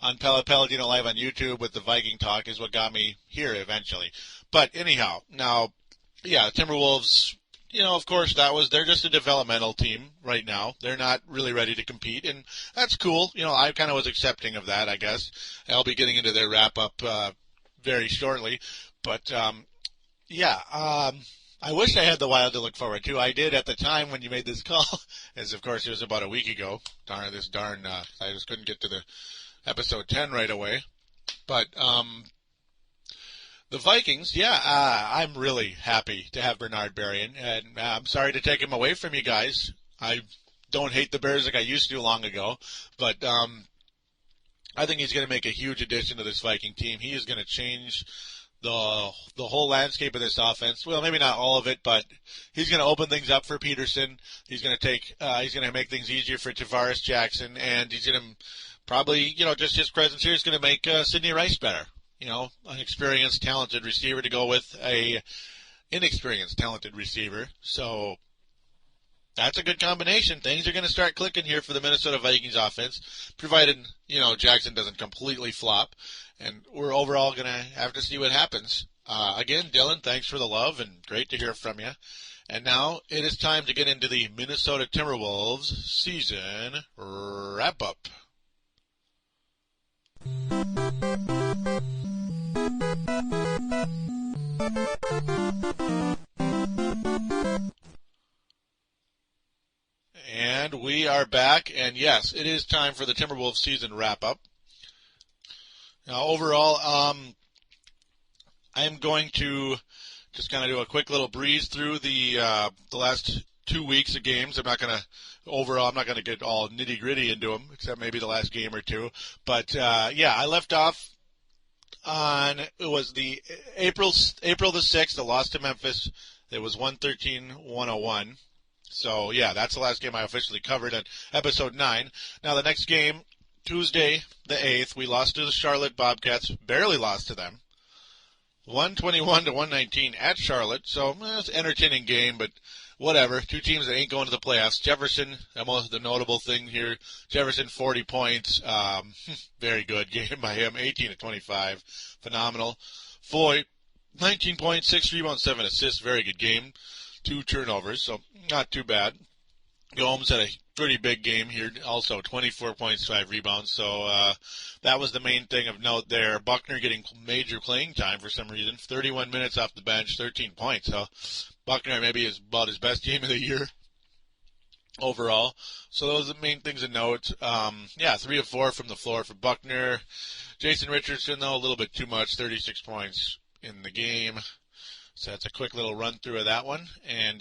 on Paladino Live on YouTube with the Viking talk is what got me here eventually. But anyhow, now, yeah, Timberwolves. Of course, they're just a developmental team right now. They're not really ready to compete, and that's cool. I kind of was accepting of that, I guess. I'll be getting into their wrap-up very shortly. But, yeah, I wish I had the Wild to look forward to. I did at the time when you made this call, as of course it was about a week ago. I just couldn't get to the episode 10 right away. But, the Vikings, yeah, I'm really happy to have Bernard Berrien, and I'm sorry to take him away from you guys. I don't hate the Bears like I used to long ago, but I think he's going to make a huge addition to this Viking team. He is going to change the whole landscape of this offense. Well, maybe not all of it, but he's going to open things up for Peterson. He's going to make things easier for Tavares Jackson, and he's going to probably, just his presence here is going to make Sidney Rice better. An experienced, talented receiver to go with a inexperienced, talented receiver. So that's a good combination. Things are going to start clicking here for the Minnesota Vikings offense, provided, Jackson doesn't completely flop. And we're overall going to have to see what happens. Again, Dylan, thanks for the love and great to hear from you. And now it is time to get into the Minnesota Timberwolves season wrap-up. And we are back, and yes, it is time for the Timberwolves season wrap-up. Now, overall, I am going to just kind of do a quick little breeze through the last 2 weeks of games. I'm not going to get all nitty-gritty into them, except maybe the last game or two. But, yeah, I left off on, it was the April the 6th, the loss to Memphis. It was 113-101. So, yeah, that's the last game I officially covered at episode 9. Now, the next game, Tuesday the 8th, we lost to the Charlotte Bobcats, barely lost to them. 121-119 at Charlotte. So, it's an entertaining game, but whatever. Two teams that ain't going to the playoffs. Jefferson, the notable thing here, Jefferson 40 points. Very good game by him. 18-25. Phenomenal. Foy, 19 points, 6 rebounds, 7 assists. Very good game. 2 turnovers, so not too bad. Gomes had a pretty big game here, also 24 points, 5 rebounds. So that was the main thing of note there. Buckner getting major playing time for some reason. 31 minutes off the bench, 13 points. So Buckner maybe is about his best game of the year overall. So those are the main things to note. Yeah, 3 of 4 from the floor for Buckner. Jason Richardson, though, a little bit too much, 36 points in the game. So that's a quick little run through of that one. And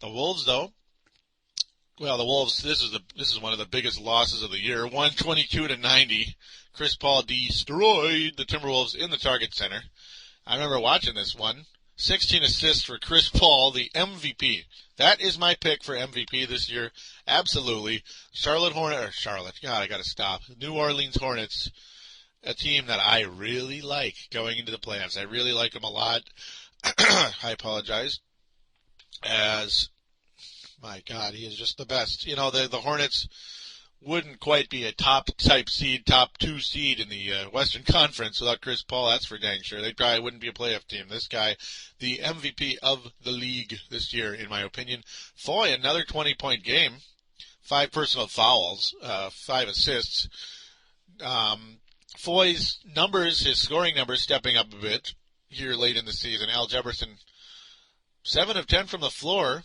the Wolves, though, well, the Wolves, this is one of the biggest losses of the year. 122-90. Chris Paul destroyed the Timberwolves in the Target Center. I remember watching this one. 16 assists for Chris Paul, the MVP. That is my pick for MVP this year. Absolutely. God, I gotta stop. New Orleans Hornets, a team that I really like going into the playoffs. I really like them a lot. I apologize. My God, he is just the best. You know, the Hornets wouldn't quite be a top 2 seed in the Western Conference without Chris Paul, that's for dang sure. They probably wouldn't be a playoff team. This guy, the MVP of the league this year, in my opinion. Foy, another 20-point game, 5 personal fouls, 5 assists. Foy's numbers, his scoring numbers, stepping up a bit here late in the season. Al Jefferson, 7 of 10 from the floor,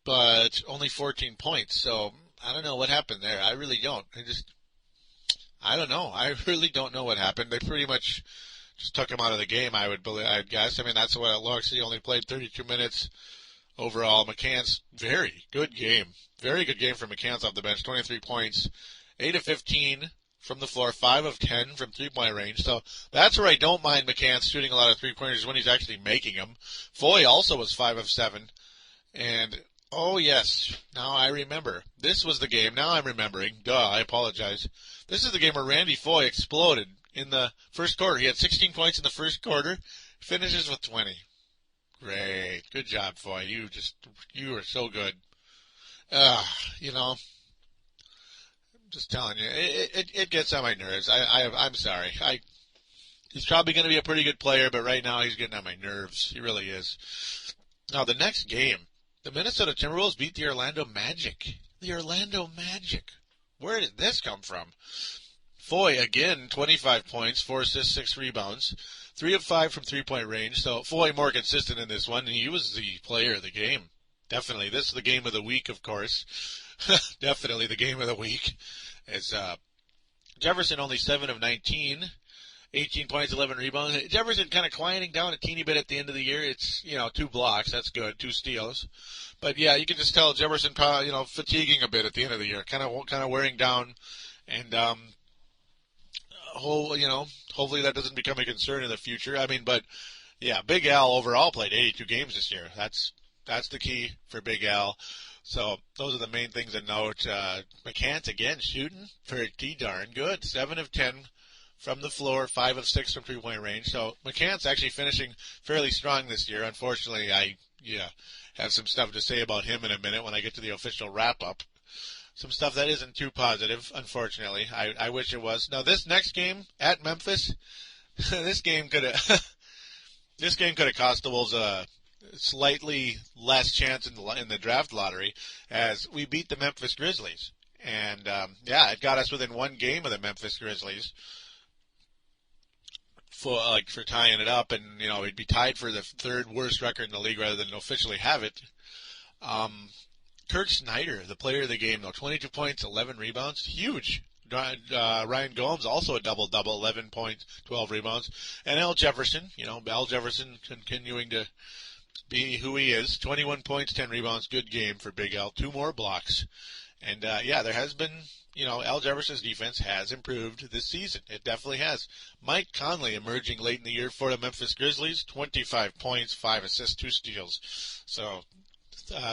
but only 14 points, so I don't know what happened there. I really don't. I don't know. I really don't know what happened. They pretty much just took him out of the game, I'd guess. I mean, that's what it looks. He only played 32 minutes overall. McCann's very good game. Very good game for McCann's off the bench. 23 points, 8 of 15 from the floor, 5 of 10 from three-point range. So that's where I don't mind McCann shooting a lot of three-pointers when he's actually making them. Foy also was 5 of 7. And oh, yes. Now I remember. This was the game. Now I'm remembering. Duh, I apologize. This is the game where Randy Foy exploded in the first quarter. He had 16 points in the first quarter. Finishes with 20. Great. Good job, Foy. You are so good. You know, I'm just telling you, it gets on my nerves. I'm sorry. He's probably going to be a pretty good player, but right now he's getting on my nerves. He really is. Now, the next game, the Minnesota Timberwolves beat the Orlando Magic. The Orlando Magic. Where did this come from? Foy, again, 25 points, 4 assists, 6 rebounds, 3 of 5 from three-point range. So Foy more consistent in this one, and he was the player of the game. Definitely. This is the game of the week, of course. Definitely the game of the week. It's Jefferson only 7 of 19. 18 points, 11 rebounds. Jefferson kind of quieting down a teeny bit at the end of the year. It's, 2 blocks. That's good. 2 steals. But, yeah, you can just tell Jefferson, fatiguing a bit at the end of the year. Kind of wearing down. And, hopefully that doesn't become a concern in the future. I mean, but, yeah, Big Al overall played 82 games this year. That's the key for Big Al. So those are the main things to note. McCants, again, shooting pretty darn good. 7 of 10. From the floor, 5 of 6 from three-point range. So McCann's actually finishing fairly strong this year. Unfortunately, I have some stuff to say about him in a minute when I get to the official wrap-up. Some stuff that isn't too positive, unfortunately. I wish it was. Now, this next game at Memphis, this game could have cost the Wolves a slightly less chance in the draft lottery, as we beat the Memphis Grizzlies. And it got us within 1 game of the Memphis Grizzlies. For tying it up, and we'd be tied for the 3rd worst record in the league rather than officially have it. Kurt Snyder, the player of the game, though, 22 points, 11 rebounds, huge. Ryan Gomes also a double-double, 11 points, 12 rebounds, and Al Jefferson, Al Jefferson continuing to be who he is, 21 points, 10 rebounds, good game for Big Al, 2 more blocks, and there has been. Al Jefferson's defense has improved this season. It definitely has. Mike Conley emerging late in the year for the Memphis Grizzlies, 25 points, 5 assists, 2 steals. So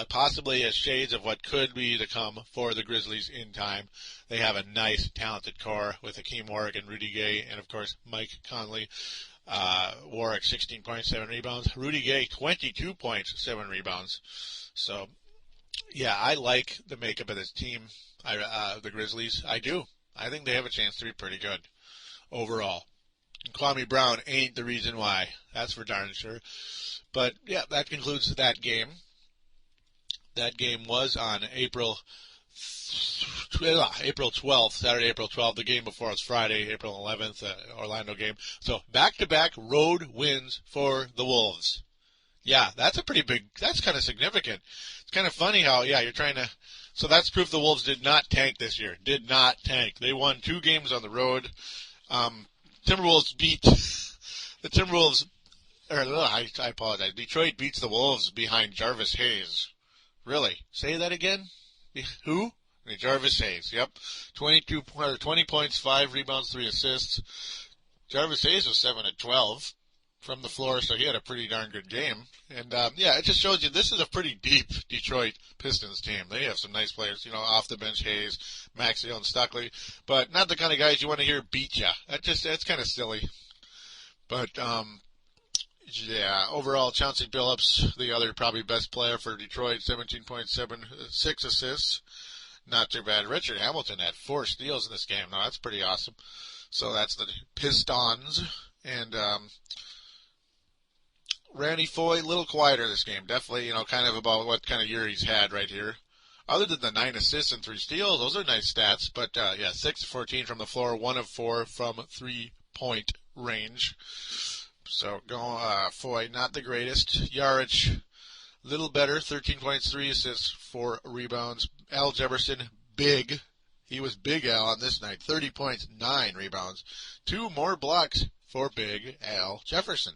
possibly as shades of what could be to come for the Grizzlies in time. They have a nice, talented core with Hakeem Warwick and Rudy Gay, and of course Mike Conley. Warwick, 16 points, 7 rebounds. Rudy Gay, 22 points, 7 rebounds. So, yeah, I like the makeup of this team. The Grizzlies, I do. I think they have a chance to be pretty good overall. And Kwame Brown ain't the reason why. That's for darn sure. But, yeah, that concludes that game. That game was on April 12th, Saturday, April 12th. The game before was Friday, April 11th, Orlando game. So, back-to-back road wins for the Wolves. Yeah, that's kind of significant. It's kind of funny how, you're trying to... So that's proof the Wolves did not tank this year. Did not tank. They won 2 games on the road. Timberwolves beat the Timberwolves. I apologize. Detroit beats the Wolves behind Jarvis Hayes. Really? Say that again? Who? Jarvis Hayes. Yep. 20 points, 5 rebounds, 3 assists. Jarvis Hayes was 7 of 12. from the floor, so he had a pretty darn good game. And, yeah, it just shows you this is a pretty deep Detroit Pistons team. They have some nice players, off the bench, Hayes, Maxio, and Stuckley, but not the kind of guys you want to hear beat ya. That's kind of silly. But, yeah, overall, Chauncey Billups, the other probably best player for Detroit, 17.76 assists. Not too bad. Richard Hamilton had 4 steals in this game. Now, that's pretty awesome. So that's the Pistons. And, Randy Foye, a little quieter this game. Definitely, kind of about what kind of year he's had right here. Other than the 9 assists and 3 steals, those are nice stats. But, yeah, 6 of 14 from the floor, 1 of 4 from 3-point range. So, Foye, not the greatest. Yarich, little better, 13 points, 3 assists, 4 rebounds. Al Jefferson, big. He was big Al on this night. 30 points, 9 rebounds. 2 more blocks for big Al Jefferson.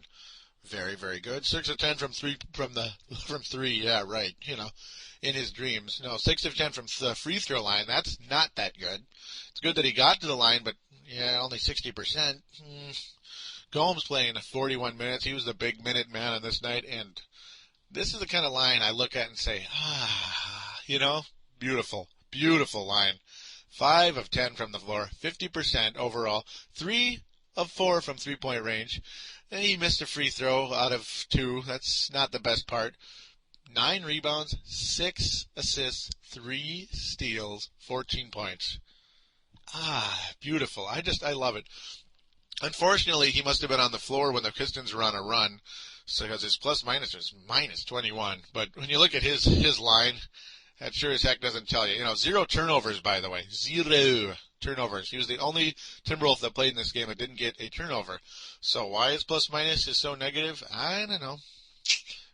Very, very good. 6 of 10 from three. Yeah, right. In his dreams. No, 6 of 10 from the free throw line. That's not that good. It's good that he got to the line, but yeah, only 60%. Gomes playing 41 minutes. He was the big minute man on this night, and this is the kind of line I look at and say, beautiful, beautiful line. 5 of 10 from the floor, 50% overall, 3 of 4 from 3-point range. And he missed a free throw out of 2. That's not the best part. 9 rebounds, 6 assists, 3 steals, 14 points. Beautiful. I love it. Unfortunately, he must have been on the floor when the Pistons were on a run, so because his plus-minus was minus 21. But when you look at his line, that sure as heck doesn't tell you. 0 turnovers, by the way. 0 turnovers. He was the only Timberwolf that played in this game that didn't get a turnover. So why his plus-minus is so negative, I don't know.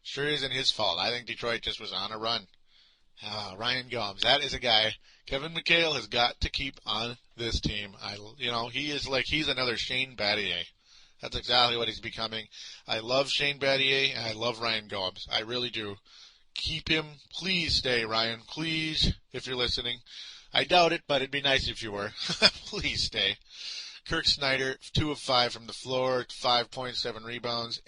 Sure isn't his fault. I think Detroit just was on a run. Ryan Gomes, that is a guy Kevin McHale has got to keep on this team. He's another Shane Battier. That's exactly what he's becoming. I love Shane Battier, and I love Ryan Gomes. I really do. Keep him. Please stay, Ryan. Please, if you're listening. I doubt it, but it'd be nice if you were. Please stay. Kirk Snyder, 2 of 5 from the floor, 5.7 rebounds.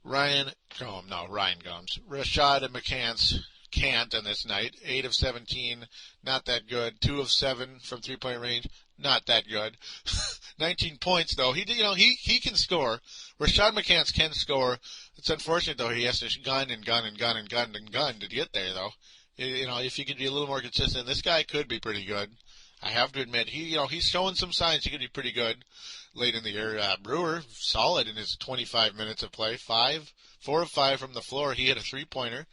Ryan Gomes. Rashad and McCants can't on this night. 8 of 17, not that good. 2 of 7 from 3-point range, not that good. 19 points though. He can score. Rashad McCants can score. It's unfortunate though. He has to gun to get there though. If he could be a little more consistent, this guy could be pretty good. I have to admit, he's showing some signs he could be pretty good late in the year. Brewer, solid in his 25 minutes of play. 4 of 5 from the floor. He had a 3-pointer.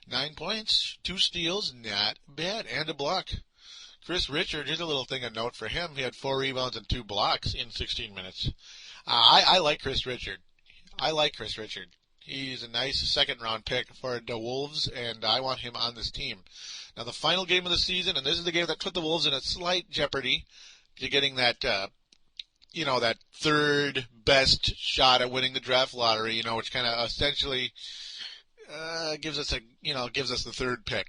9 points, 2 steals, not bad, and a block. Chris Richard, here's a little thing of note for him. He had 4 rebounds and 2 blocks in 16 minutes. I like Chris Richard. He's a nice second-round pick for the Wolves, and I want him on this team. Now, the final game of the season, and this is the game that put the Wolves in a slight jeopardy to getting that, that third best shot at winning the draft lottery, which kind of essentially gives us the third pick,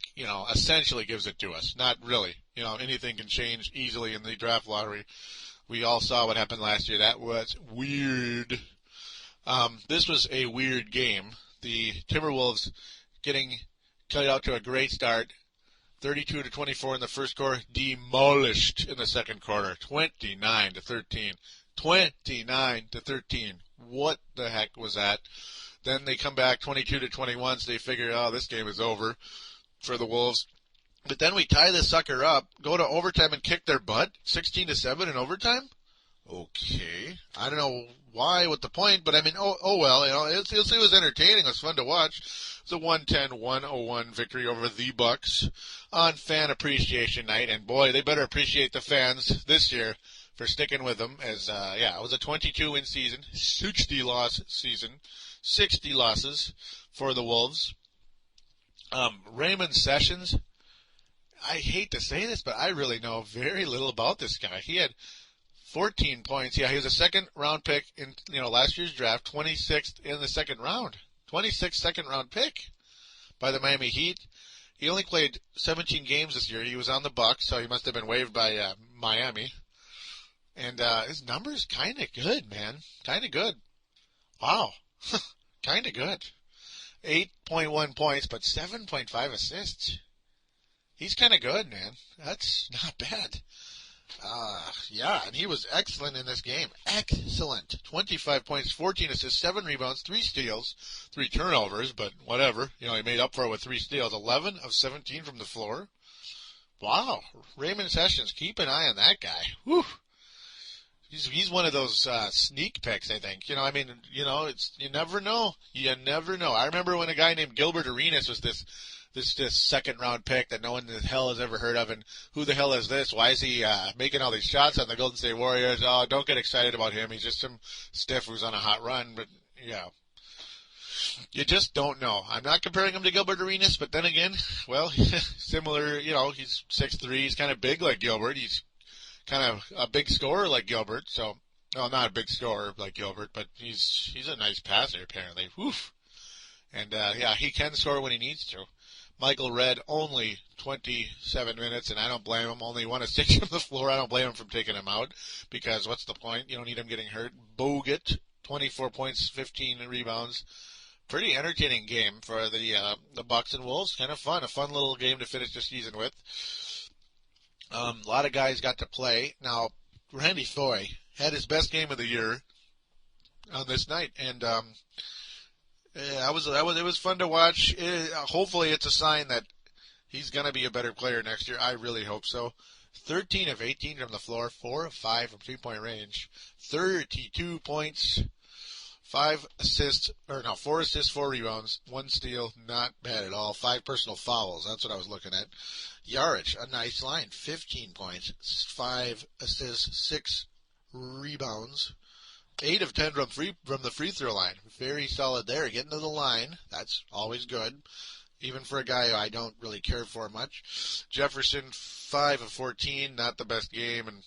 essentially gives it to us. Not really. Anything can change easily in the draft lottery. We all saw what happened last year. That was weird. This was a weird game. The Timberwolves getting cut out to a great start. 32-24 in the first quarter, demolished in the second quarter. 29-13. 29-13. What the heck was that? Then they come back 22-21, so they figure, this game is over for the Wolves. But then we tie this sucker up, go to overtime and kick their butt, 16-7 in overtime? Okay. I don't know why, what the point, but I mean, well, it was entertaining. It was fun to watch. It's a 110-101 victory over the Bucks on Fan Appreciation Night, and boy, they better appreciate the fans this year for sticking with them, as, it was a 22-win season, 60-loss season, 60 losses for the Wolves. Raymond Sessions, I hate to say this, but I really know very little about this guy. He had 14 points. Yeah, he was a second-round pick in last year's draft, 26th in the second round. 26th second-round pick by the Miami Heat. He only played 17 games this year. He was on the Bucks, so he must have been waived by Miami. And his numbers kind of good, man. Kind of good. Wow. Kind of good. 8.1 points, but 7.5 assists. He's kind of good, man. That's not bad. Yeah, and he was excellent in this game. Excellent. 25 points, 14 assists, 7 rebounds, 3 steals, 3 turnovers, but whatever. You know, he made up for it with 3 steals. 11 of 17 from the floor. Wow. Raymond Sessions, keep an eye on that guy. Whew. He's one of those sneak picks, I think. You know, I mean, you know, you never know. You never know. I remember when a guy named Gilbert Arenas was this second round pick that no one in the hell has ever heard of, and who the hell is this? Why is he making all these shots on the Golden State Warriors? Oh, don't get excited about him. He's just some stiff who's on a hot run. But yeah, you just don't know. I'm not comparing him to Gilbert Arenas, but then again, well, similar. You know, he's 6'3". He's kind of big like Gilbert. He's kind of a big scorer like Gilbert. So, well, not a big scorer like Gilbert, but he's a nice passer apparently. Woof. And yeah, he can score when he needs to. Michael Redd, only 27 minutes, and I don't blame him. Only 1 of 6 from the floor. I don't blame him from taking him out, because what's the point? You don't need him getting hurt. Bogut, 24 points, 15 rebounds. Pretty entertaining game for the Bucks and Wolves. Kind of fun. A fun little game to finish the season with. A lot of guys got to play. Now, Randy Foye had his best game of the year on this night, and it was fun to watch. Hopefully, it's a sign that he's going to be a better player next year. I really hope so. 13 of 18 from the floor, 4 of 5 from 3-point range, 32 points, 4 assists, 4 rebounds, 1 steal, not bad at all. 5 personal fouls, that's what I was looking at. Jered, a nice line, 15 points, 5 assists, 6 rebounds. 8 of 10 from the free throw line. Very solid there. Getting to the line. That's always good. Even for a guy I don't really care for much. Jefferson, 5 of 14. Not the best game. And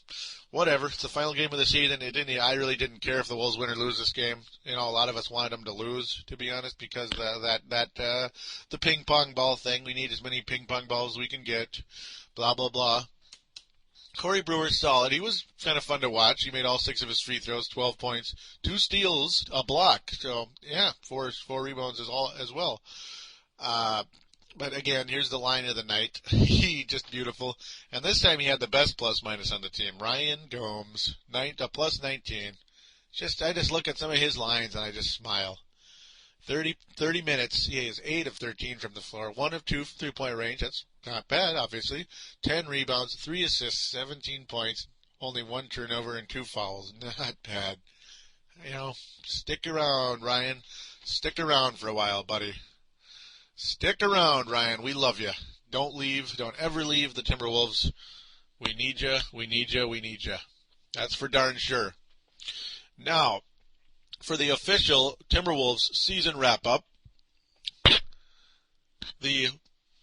whatever. It's the final game of the season. I really didn't care if the Wolves win or lose this game. You know, a lot of us wanted them to lose, to be honest, because the ping pong ball thing. We need as many ping pong balls as we can get. Blah, blah, blah. Corey Brewer's solid. He was kind of fun to watch. He made all 6 of his free throws, 12 points, 2 steals, a block. So, yeah, 4 rebounds as well. But again, here's the line of the night. He just beautiful. And this time he had the best plus-minus on the team. Ryan Gomes, plus 19. I just look at some of his lines and I just smile. 30 minutes. He has 8 of 13 from the floor, 1 of 2 from 3-point range. That's not bad, obviously. 10 rebounds, 3 assists, 17 points, only 1 turnover and 2 fouls. Not bad. You know, stick around, Ryan. Stick around for a while, buddy. Stick around, Ryan. We love you. Don't leave. Don't ever leave the Timberwolves. We need you. We need you. We need you. That's for darn sure. Now, for the official Timberwolves season wrap-up, the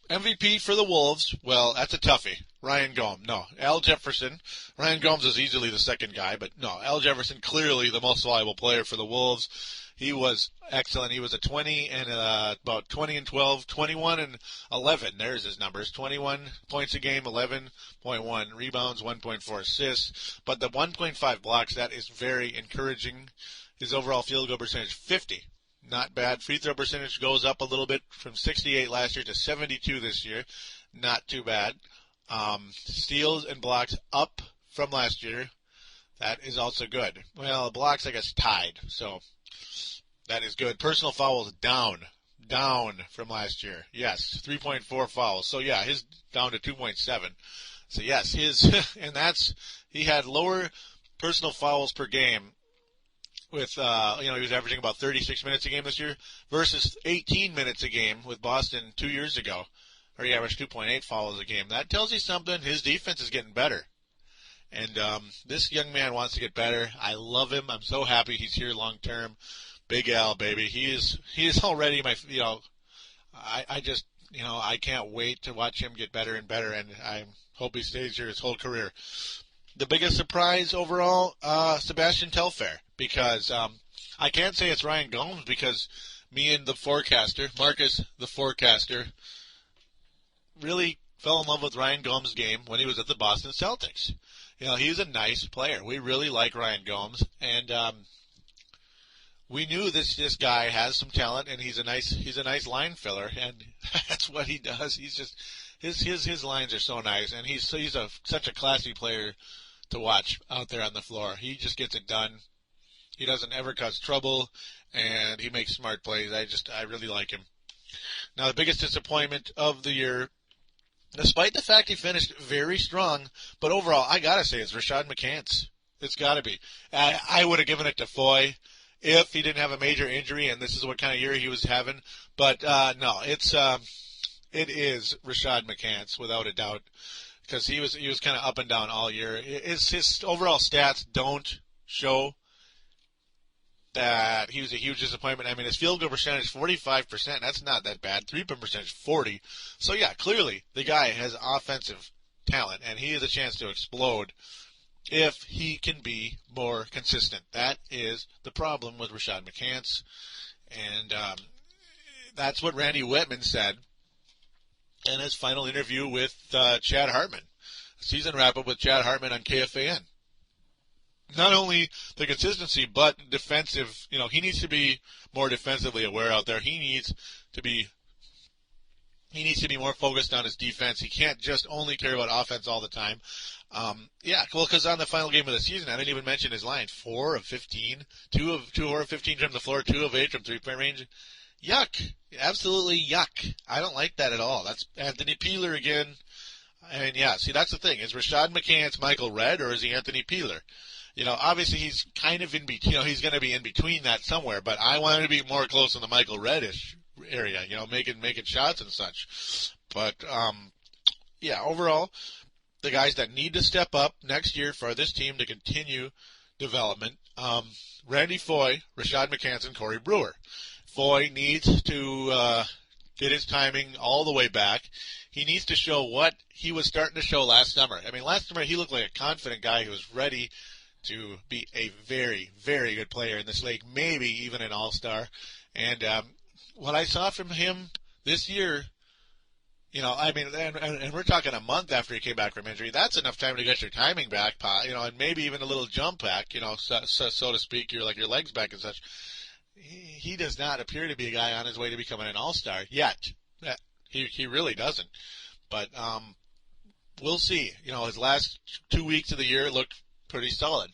MVP for the Wolves, well, that's a toughie. Ryan Gomes. No, Al Jefferson. Ryan Gomes is easily the second guy, but no, Al Jefferson clearly the most valuable player for the Wolves. He was excellent. He was a 20 and about 20 and 12, 21 and 11. There's his numbers. 21 points a game, 11.1 rebounds, 1.4 assists. But the 1.5 blocks, that is very encouraging. His overall field goal percentage, 50. Not bad. Free throw percentage goes up a little bit from 68 last year to 72 this year. Not too bad. Steals and blocks up from last year. That is also good. Well, blocks, I guess, tied. So that is good. Personal fouls down from last year. Yes, 3.4 fouls. So yeah, his down to 2.7. So yes, he had lower personal fouls per game with, he was averaging about 36 minutes a game this year versus 18 minutes a game with Boston 2 years ago, or he averaged 2.8 fouls a game. That tells you something. His defense is getting better. And this young man wants to get better. I love him. I'm so happy he's here long term. Big Al, baby. He is already my, I just, I can't wait to watch him get better and better, and I hope he stays here his whole career. The biggest surprise overall, Sebastian Telfair, because I can't say it's Ryan Gomes because me and the forecaster, Marcus the forecaster, really fell in love with Ryan Gomes' game when he was at the Boston Celtics. He's a nice player. We really like Ryan Gomes, and we knew this guy has some talent, and he's a nice line filler, and that's what he does. He's just his lines are so nice, and he's such a classy player to watch out there on the floor. He just gets it done. He doesn't ever cause trouble, and he makes smart plays. I really like him. Now, the biggest disappointment of the year, despite the fact he finished very strong, but overall, I gotta say, it's Rashad McCants. It's gotta be. I would have given it to Foy if he didn't have a major injury, and this is what kind of year he was having. But no, it is Rashad McCants without a doubt, because he was kind of up and down all year. His overall stats don't show that he was a huge disappointment. I mean, his field goal percentage 45%. That's not that bad. 3-point percentage 40. So yeah, clearly the guy has offensive talent, and he has a chance to explode if he can be more consistent. That is the problem with Rashad McCants, and that's what Randy Whitman said in his final interview with Chad Hartman, season wrap-up with Chad Hartman on KFAN. Not only the consistency, but defensive. He needs to be more defensively aware out there. He needs to be more focused on his defense. He can't just only care about offense all the time. Because on the final game of the season, I didn't even mention his line. 4 of 15, 2 of 15 from the floor, 2 of 8 from 3-point range. Yuck. Absolutely yuck. I don't like that at all. That's Anthony Peeler again. And yeah, see, that's the thing. Is Rashad McCants Michael Redd, or is he Anthony Peeler? Obviously he's kind of in between. He's going to be in between that somewhere, but I want him to be more close in the Michael Reddish area, making shots and such. But, overall, the guys that need to step up next year for this team to continue development, Randy Foy, Rashad McCants, and Corey Brewer. Foy needs to get his timing all the way back. He needs to show what he was starting to show last summer. I mean, last summer he looked like a confident guy who was ready to be a very, very good player in this league, maybe even an all-star. And what I saw from him this year, and we're talking a month after he came back from injury. That's enough time to get your timing back, and maybe even a little jump back, so to speak, your legs back and such. He does not appear to be a guy on his way to becoming an all-star yet. He really doesn't. But we'll see. His last 2 weeks of the year looked pretty solid.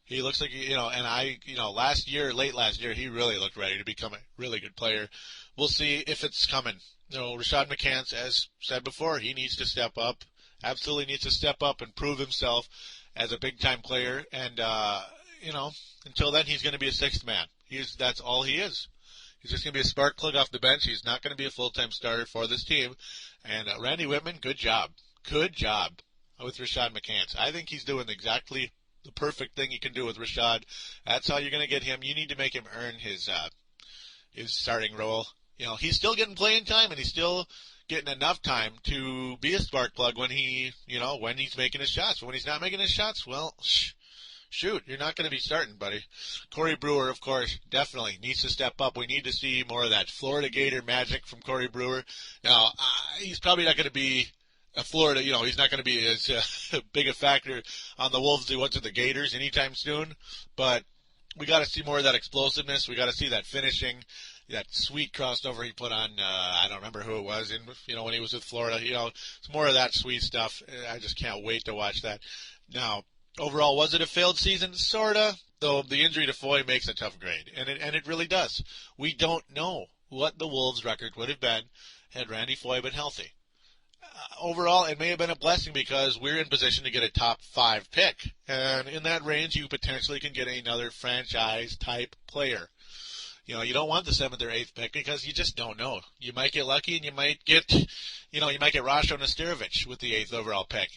He looks like, late last year, he really looked ready to become a really good player. We'll see if it's coming. Rashad McCants, as said before, he needs to step up, absolutely needs to step up and prove himself as a big-time player. And, until then, he's going to be a sixth man. That's all he is. He's just going to be a spark plug off the bench. He's not going to be a full-time starter for this team. And Randy Whitman, good job. Good job with Rashad McCants. I think he's doing exactly the perfect thing you can do with Rashad. That's how you're going to get him. You need to make him earn his starting role. He's still getting playing time, and he's still getting enough time to be a spark plug when he's making his shots. But when he's not making his shots, well, shoot, you're not going to be starting, buddy. Corey Brewer, of course, definitely needs to step up. We need to see more of that Florida Gator magic from Corey Brewer. Now, he's probably not going to be a Florida, he's not going to be as big a factor on the Wolves as he was to the Gators anytime soon. But we got to see more of that explosiveness. We got to see that finishing, that sweet crossover he put on. I don't remember who it was, when he was with Florida. It's more of that sweet stuff. I just can't wait to watch that. Now, overall, was it a failed season? Sorta, though the injury to Foy makes a tough grade, and it really does. We don't know what the Wolves' record would have been had Randy Foy been healthy. Overall, it may have been a blessing because we're in position to get a top 5 pick, and in that range, you potentially can get another franchise-type player. You don't want the 7th or 8th pick because you just don't know. You might get lucky, and you might get Rasho Nesterovic with the 8th overall pick.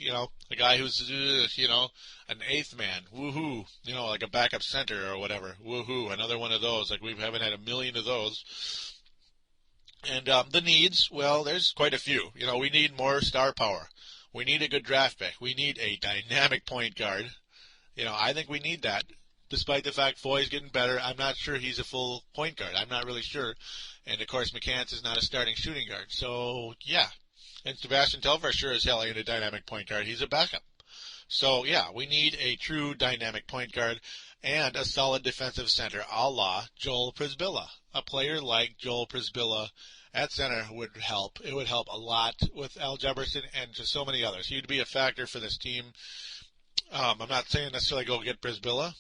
A guy who's, an 8th man. Woohoo. Like a backup center or whatever. Woohoo. Another one of those. Like we haven't had a million of those. And the needs, well, there's quite a few. We need more star power. We need a good draft pick. We need a dynamic point guard. I think we need that. Despite the fact Foy's getting better, I'm not sure he's a full point guard. I'm not really sure. And, of course, McCants is not a starting shooting guard. So, yeah. And Sebastian Telfair sure as hell ain't a dynamic point guard. He's a backup. So, yeah, we need a true dynamic point guard. and a solid defensive center, a la Joel Przybilla. A player like Joel Przybilla at center would help. It would help a lot with Al Jefferson and just so many others. He'd be a factor for this team. I'm not saying necessarily go get Przybilla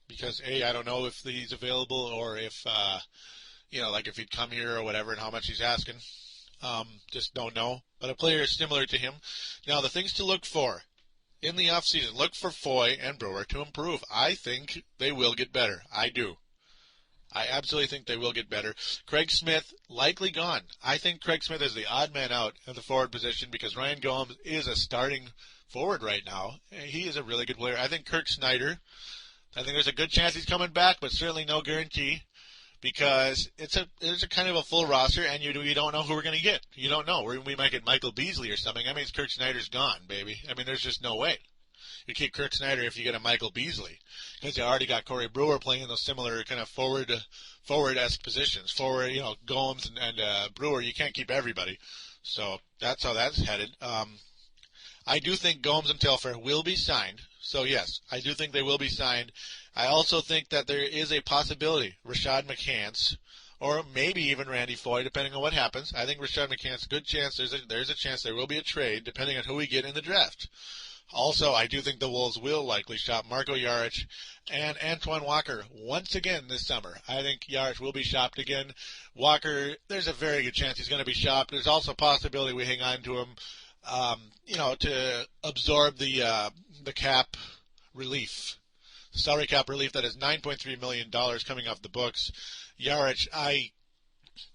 because, A, I don't know if he's available or if, like if he'd come here or whatever and how much he's asking. Just don't know. But a player similar to him. Now, the things to look for in the offseason, look for Foy and Brewer to improve. I think they will get better. I do. I absolutely think they will get better. Craig Smith, likely gone. I think Craig Smith is the odd man out at the forward position because Ryan Gomes is a starting forward right now. He is a really good player. I think Kirk Snyder, I think there's a good chance he's coming back, but certainly no guarantee because it's a kind of a full roster, and you don't know who we're going to get. You don't know. We might get Michael Beasley or something. That means Kirk Snyder's gone, baby. I mean, there's just no way. You keep Kirk Snyder if you get a Michael Beasley because you already got Corey Brewer playing in those similar kind of forward-esque positions. Forward, Gomes and Brewer, you can't keep everybody. So that's how that's headed. I do think Gomes and Telfair will be signed. So, yes, I do think they will be signed. I also think that there is a possibility Rashad McCants or maybe even Randy Foy, depending on what happens. I think Rashad McCants, good chance, there's a chance there will be a trade depending on who we get in the draft. Also, I do think the Wolves will likely shop Marco Jaric and Antoine Walker once again this summer. I think Jaric will be shopped again. Walker, there's a very good chance he's going to be shopped. There's also a possibility we hang on to him, to absorb the cap relief, the salary cap relief that is $9.3 million coming off the books. Jaric,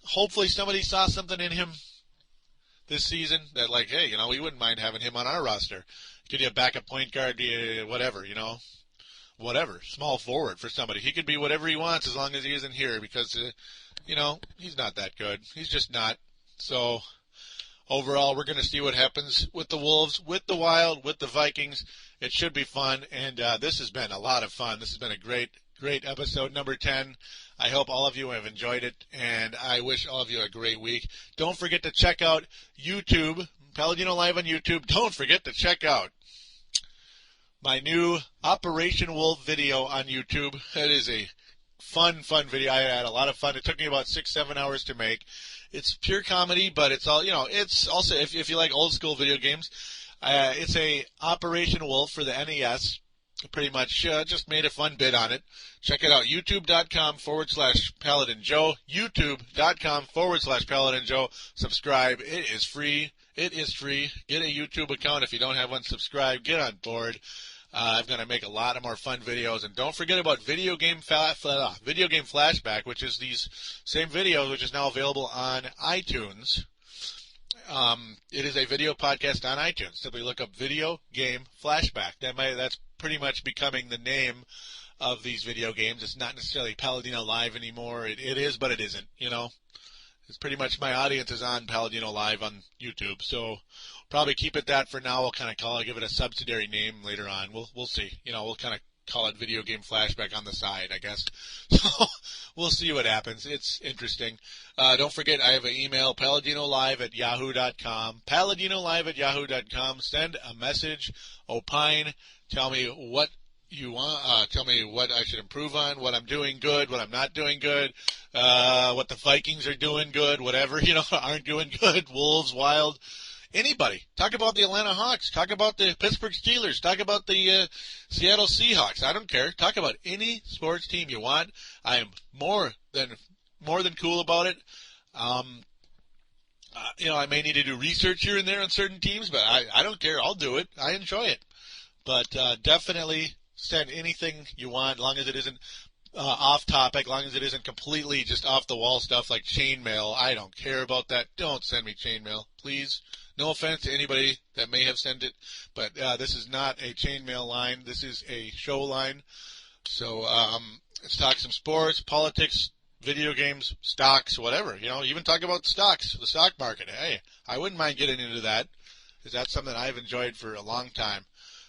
hopefully somebody saw something in him this season that hey, we wouldn't mind having him on our roster. Could be a backup point guard, whatever, small forward for somebody. He could be whatever he wants as long as he isn't here because, he's not that good. He's just not. So, overall, we're going to see what happens with the Wolves, with the Wild, with the Vikings. It should be fun, and this has been a lot of fun. This has been a great episode, number 10. I hope all of you have enjoyed it, and I wish all of you a great week. Don't forget to check out YouTube, Paladino Live on YouTube. Don't forget to check out my new Operation Wolf video on YouTube. It is a fun video. I had a lot of fun. It took me about 6-7 hours to make. It's pure comedy, but it's all, it's also, if you like old school video games, it's a Operation Wolf for the NES. Pretty much just made a fun bit on it. Check it out, youtube.com/Paladin Joe, youtube.com/Paladin Joe. Subscribe. It is free. It is free. Get a YouTube account if you don't have one. Subscribe. Get on board. I'm going to make a lot of more fun videos. And don't forget about Video Game Flashback, which is these same videos, which is now available on iTunes. It is a video podcast on iTunes. Simply look up Video Game Flashback. That's pretty much becoming the name of these video games. It's not necessarily Paladino Live anymore. It is, but it isn't, It's pretty much my audience is on Paladino Live on YouTube, so probably keep it that for now. We'll kind of give it a subsidiary name later on. We'll see. We'll kind of call it Video Game Flashback on the side, I guess. So we'll see what happens. It's interesting. Don't forget, I have an email, paladinolive@yahoo.com. paladinolive@yahoo.com. Send a message, opine, tell me what you want, tell me what I should improve on, what I'm doing good, what I'm not doing good, what the Vikings are doing good, whatever, aren't doing good, Wolves, Wild, anybody. Talk about the Atlanta Hawks. Talk about the Pittsburgh Steelers. Talk about the Seattle Seahawks. I don't care. Talk about any sports team you want. I am more than cool about it. I may need to do research here and there on certain teams, but I don't care. I'll do it. I enjoy it. But definitely send anything you want, as long as it isn't off topic, as long as it isn't completely just off the wall stuff like chain mail. I don't care about that. Don't send me chain mail, please. No offense to anybody that may have sent it, but this is not a chain mail line. This is a show line. So let's talk some sports, politics, video games, stocks, whatever. Even talk about stocks, the stock market. Hey, I wouldn't mind getting into that because that's something I've enjoyed for a long time.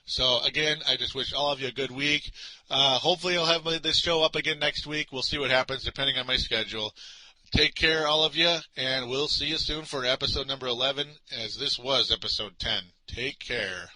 So, again, I just wish all of you a good week. Hopefully I'll have this show up again next week. We'll see what happens depending on my schedule. Take care, all of you, and we'll see you soon for episode number 11, as this was episode 10. Take care.